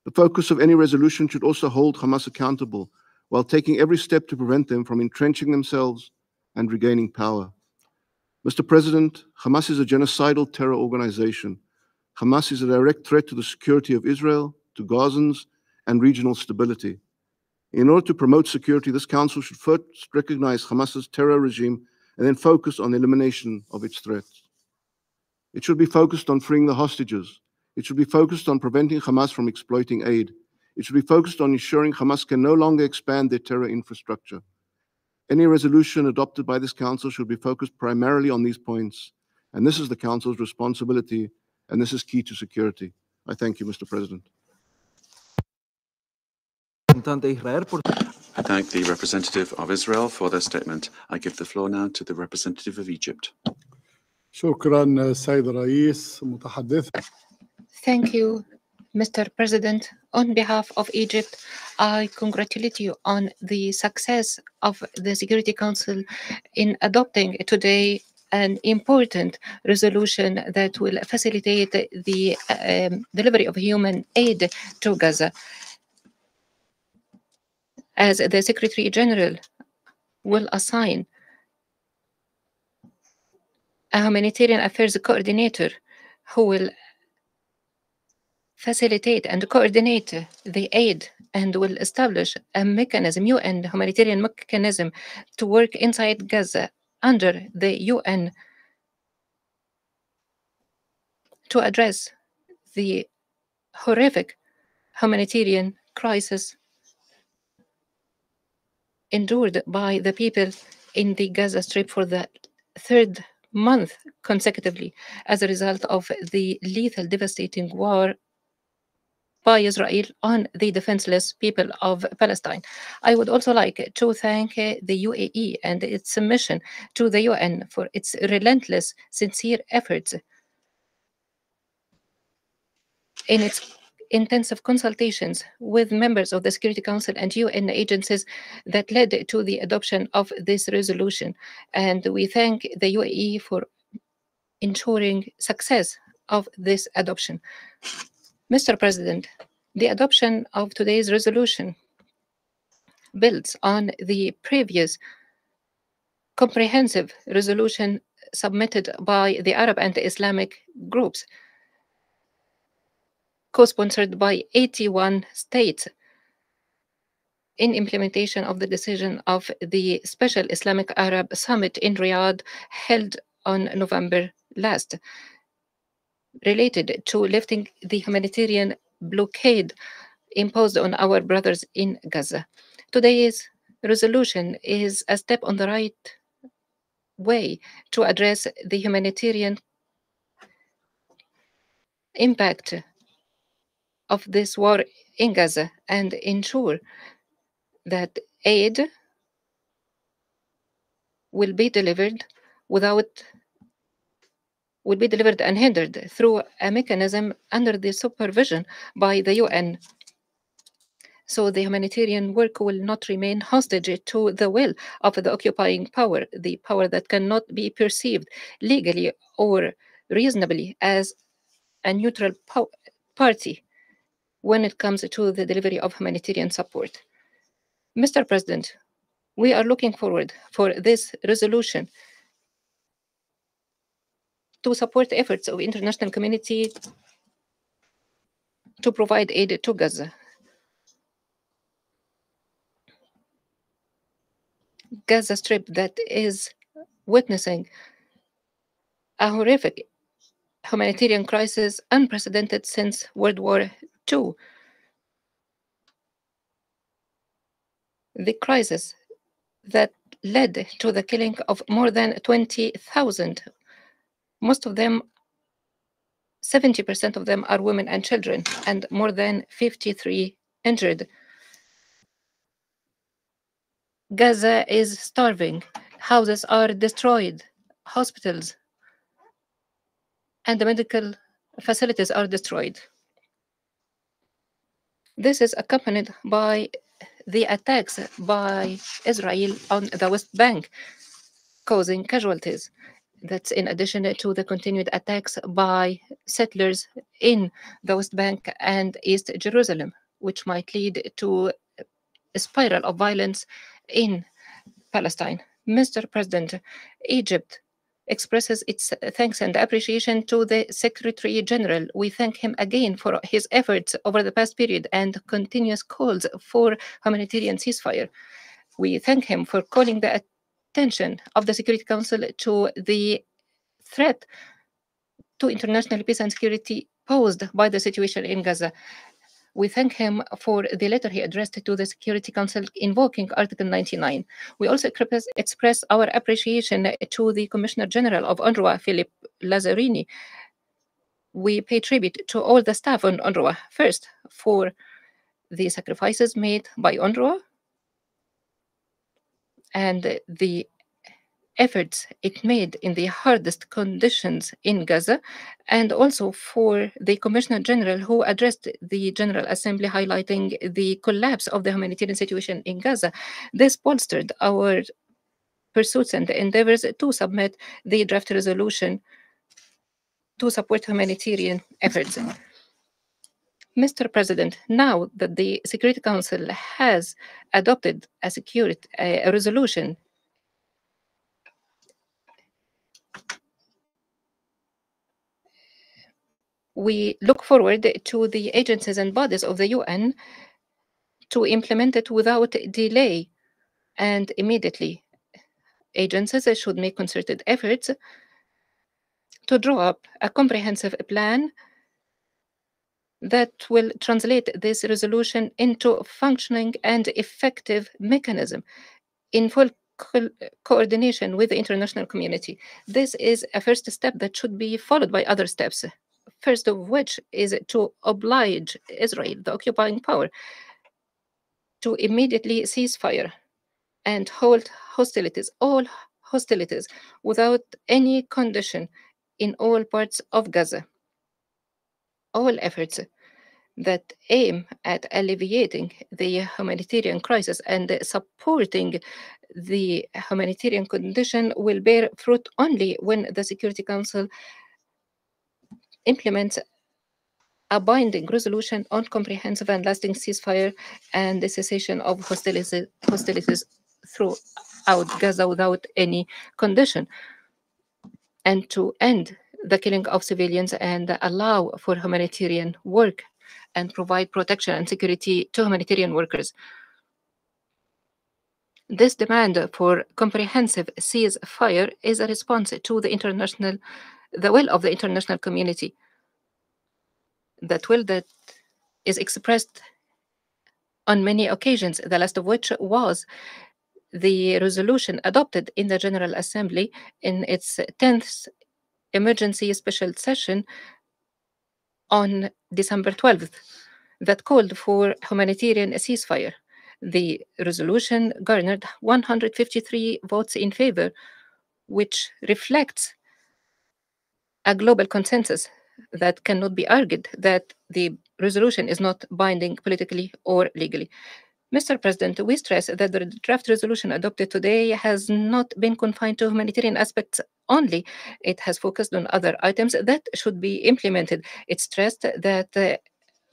The focus of any resolution should also hold Hamas accountable while taking every step to prevent them from entrenching themselves and regaining power. Mr. President, Hamas is a genocidal terror organization. Hamas is a direct threat to the security of Israel, to Gazans, and regional stability. In order to promote security, this council should first recognize Hamas's terror regime and then focus on the elimination of its threats. It should be focused on freeing the hostages. It should be focused on preventing Hamas from exploiting aid. It should be focused on ensuring Hamas can no longer expand their terror infrastructure. Any resolution adopted by this council should be focused primarily on these points, and this is the council's responsibility, and this is key to security. I thank you, Mr. President. I thank the representative of Israel for their statement. I give the floor now to the representative of Egypt. شكرا سيد الرئيس متحدث. Thank you, Mr. President. On behalf of Egypt, I congratulate you on the success of the Security Council in adopting today an important resolution that will facilitate the delivery of human aid to Gaza. As the Secretary General will assign a humanitarian affairs coordinator who will facilitate and coordinate the aid and will establish a mechanism, UN humanitarian mechanism, to work inside Gaza under the UN to address the horrific humanitarian crisis endured by the people in the Gaza Strip for the third month consecutively as a result of the lethal, devastating war by Israel on the defenseless people of Palestine. I would also like to thank the UAE and its mission to the UN for its relentless, sincere efforts in its intensive consultations with members of the Security Council and UN agencies that led to the adoption of this resolution. And we thank the UAE for ensuring success of this adoption. Mr. President, the adoption of today's resolution builds on the previous comprehensive resolution submitted by the Arab and Islamic groups, co-sponsored by 81 states, in implementation of the decision of the Special Islamic Arab Summit in Riyadh held on November last, related to lifting the humanitarian blockade imposed on our brothers in Gaza. Today's resolution is a step on the right way to address the humanitarian impact of this war in Gaza and ensure that aid will be delivered unhindered through a mechanism under the supervision by the UN. So the humanitarian work will not remain hostage to the will of the occupying power, the power that cannot be perceived legally or reasonably as a neutral party when it comes to the delivery of humanitarian support. Mr. President, we are looking forward for this resolution to support the efforts of the international community to provide aid to Gaza. Gaza Strip that is witnessing a horrific humanitarian crisis unprecedented since World War II. The crisis that led to the killing of more than 20,000, most of them, 70% of them are women and children, and more than 53 injured. Gaza is starving. Houses are destroyed. Hospitals and the medical facilities are destroyed. This is accompanied by the attacks by Israel on the West Bank, causing casualties. That's in addition to the continued attacks by settlers in the West Bank and East Jerusalem, which might lead to a spiral of violence in Palestine. Mr. President, Egypt expresses its thanks and appreciation to the Secretary General. We thank him again for his efforts over the past period and continuous calls for humanitarian ceasefire. We thank him for calling the attention of the Security Council to the threat to international peace and security posed by the situation in Gaza. We thank him for the letter he addressed to the Security Council invoking Article 99. We also express our appreciation to the Commissioner General of UNRWA, Philip Lazzarini. We pay tribute to all the staff on UNRWA, first for the sacrifices made by UNRWA and the efforts it made in the hardest conditions in Gaza, and also for the Commissioner General who addressed the General Assembly highlighting the collapse of the humanitarian situation in Gaza. This bolstered our pursuits and endeavors to submit the draft resolution to support humanitarian efforts. Mr. President, now that the Security Council has adopted a resolution we look forward to the agencies and bodies of the UN to implement it without delay and immediately. Agencies should make concerted efforts to draw up a comprehensive plan that will translate this resolution into a functioning and effective mechanism in full coordination with the international community. This is a first step that should be followed by other steps. First of which is to oblige Israel, the occupying power, to immediately cease fire and hold hostilities, all hostilities, without any condition in all parts of Gaza. All efforts that aim at alleviating the humanitarian crisis and supporting the humanitarian condition will bear fruit only when the Security Council implements a binding resolution on comprehensive and lasting ceasefire and the cessation of hostilities throughout Gaza without any condition, and to end the killing of civilians and allow for humanitarian work and provide protection and security to humanitarian workers. This demand for comprehensive ceasefire is a response to the will of the international community, that will that is expressed on many occasions, the last of which was the resolution adopted in the General Assembly in its 10th emergency special session on December 12th that called for humanitarian ceasefire. The resolution garnered 153 votes in favor, which reflects a global consensus that cannot be argued that the resolution is not binding politically or legally. Mr. President, we stress that the draft resolution adopted today has not been confined to humanitarian aspects only. It has focused on other items that should be implemented. It stressed that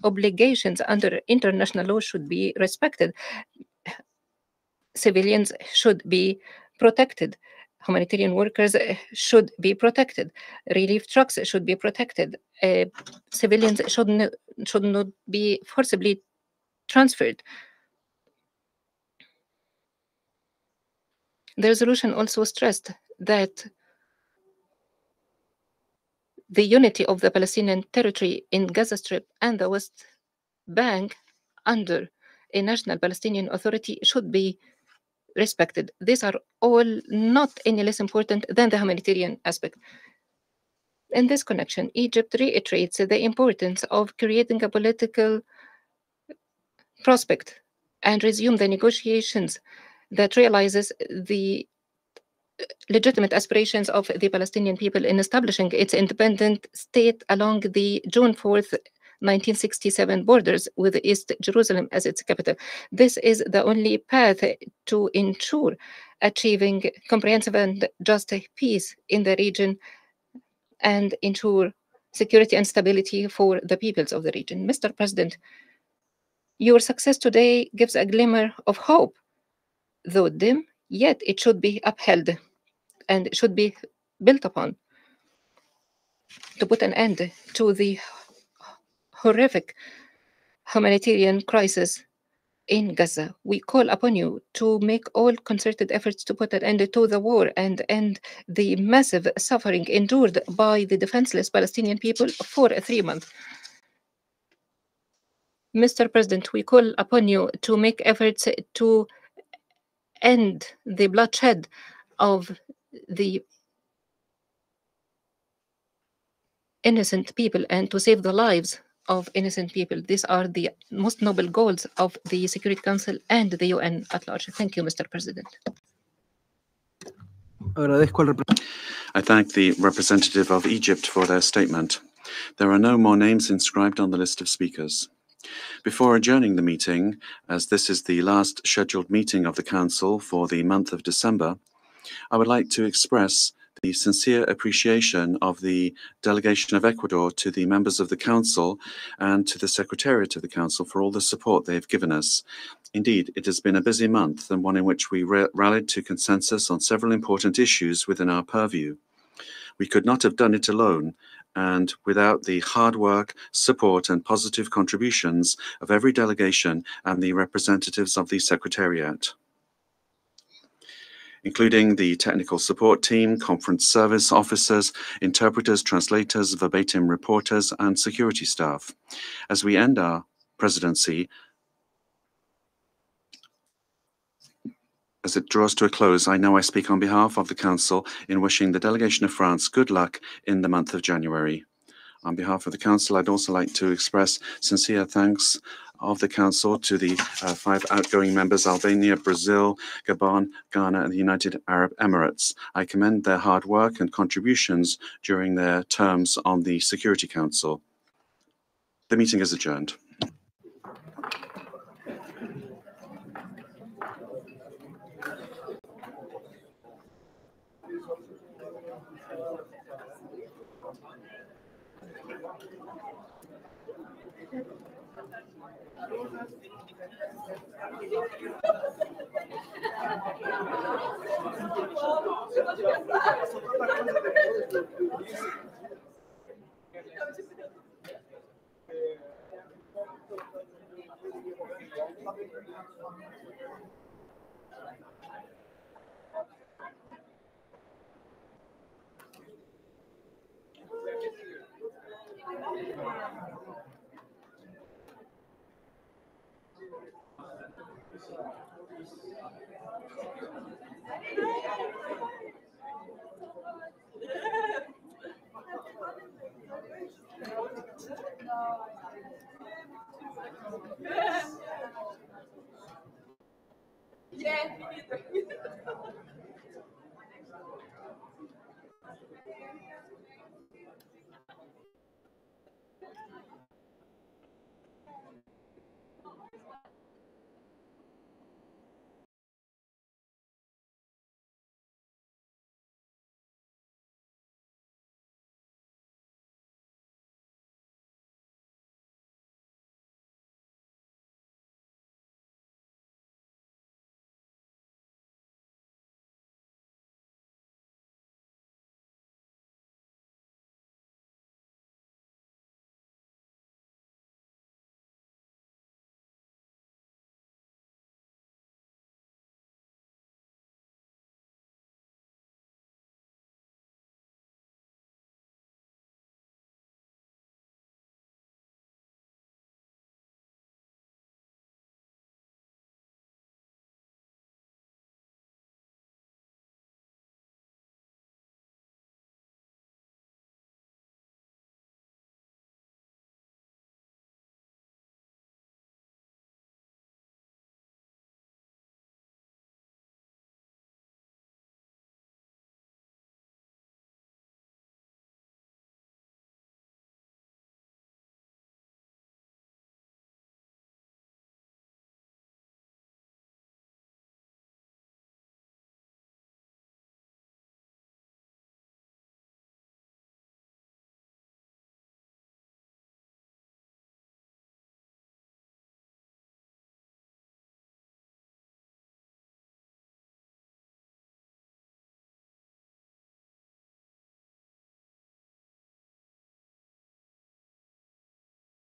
obligations under international law should be respected. Civilians should be protected. Humanitarian workers should be protected. Relief trucks should be protected. Civilians should not be forcibly transferred. The resolution also stressed that the unity of the Palestinian territory in Gaza Strip and the West Bank under a national Palestinian Authority should be respected. These are all not any less important than the humanitarian aspect. In this connection, Egypt reiterates the importance of creating a political prospect and resume the negotiations that realizes the legitimate aspirations of the Palestinian people in establishing its independent state along the June 4th, 1967 borders with East Jerusalem as its capital. This is the only path to ensure achieving comprehensive and just peace in the region and ensure security and stability for the peoples of the region. Mr. President, your success today gives a glimmer of hope, though dim, yet it should be upheld and should be built upon to put an end to the horrific humanitarian crisis in Gaza. We call upon you to make all concerted efforts to put an end to the war and end the massive suffering endured by the defenseless Palestinian people for 3 months. Mr. President, we call upon you to make efforts to end the bloodshed of the innocent people and to save the lives of innocent people. These are the most noble goals of the Security Council and the UN at large. Thank you, Mr. President. I thank the representative of Egypt for their statement. There are no more names inscribed on the list of speakers. Before adjourning the meeting, as this is the last scheduled meeting of the Council for the month of December, I would like to express the sincere appreciation of the delegation of Ecuador to the members of the Council and to the Secretariat of the Council for all the support they have given us. Indeed, it has been a busy month and one in which we rallied to consensus on several important issues within our purview. We could not have done it alone, and without the hard work, support, and positive contributions of every delegation and the representatives of the Secretariat, including the technical support team, conference service officers, interpreters, translators, verbatim reporters, and security staff. As we end our presidency, as it draws to a close, I know I speak on behalf of the Council in wishing the delegation of France good luck in the month of January. On behalf of the Council, I'd also like to express sincere thanks of the Council to the 5 outgoing members, Albania, Brazil, Gabon, Ghana, and the United Arab Emirates. I commend their hard work and contributions during their terms on the Security Council. The meeting is adjourned.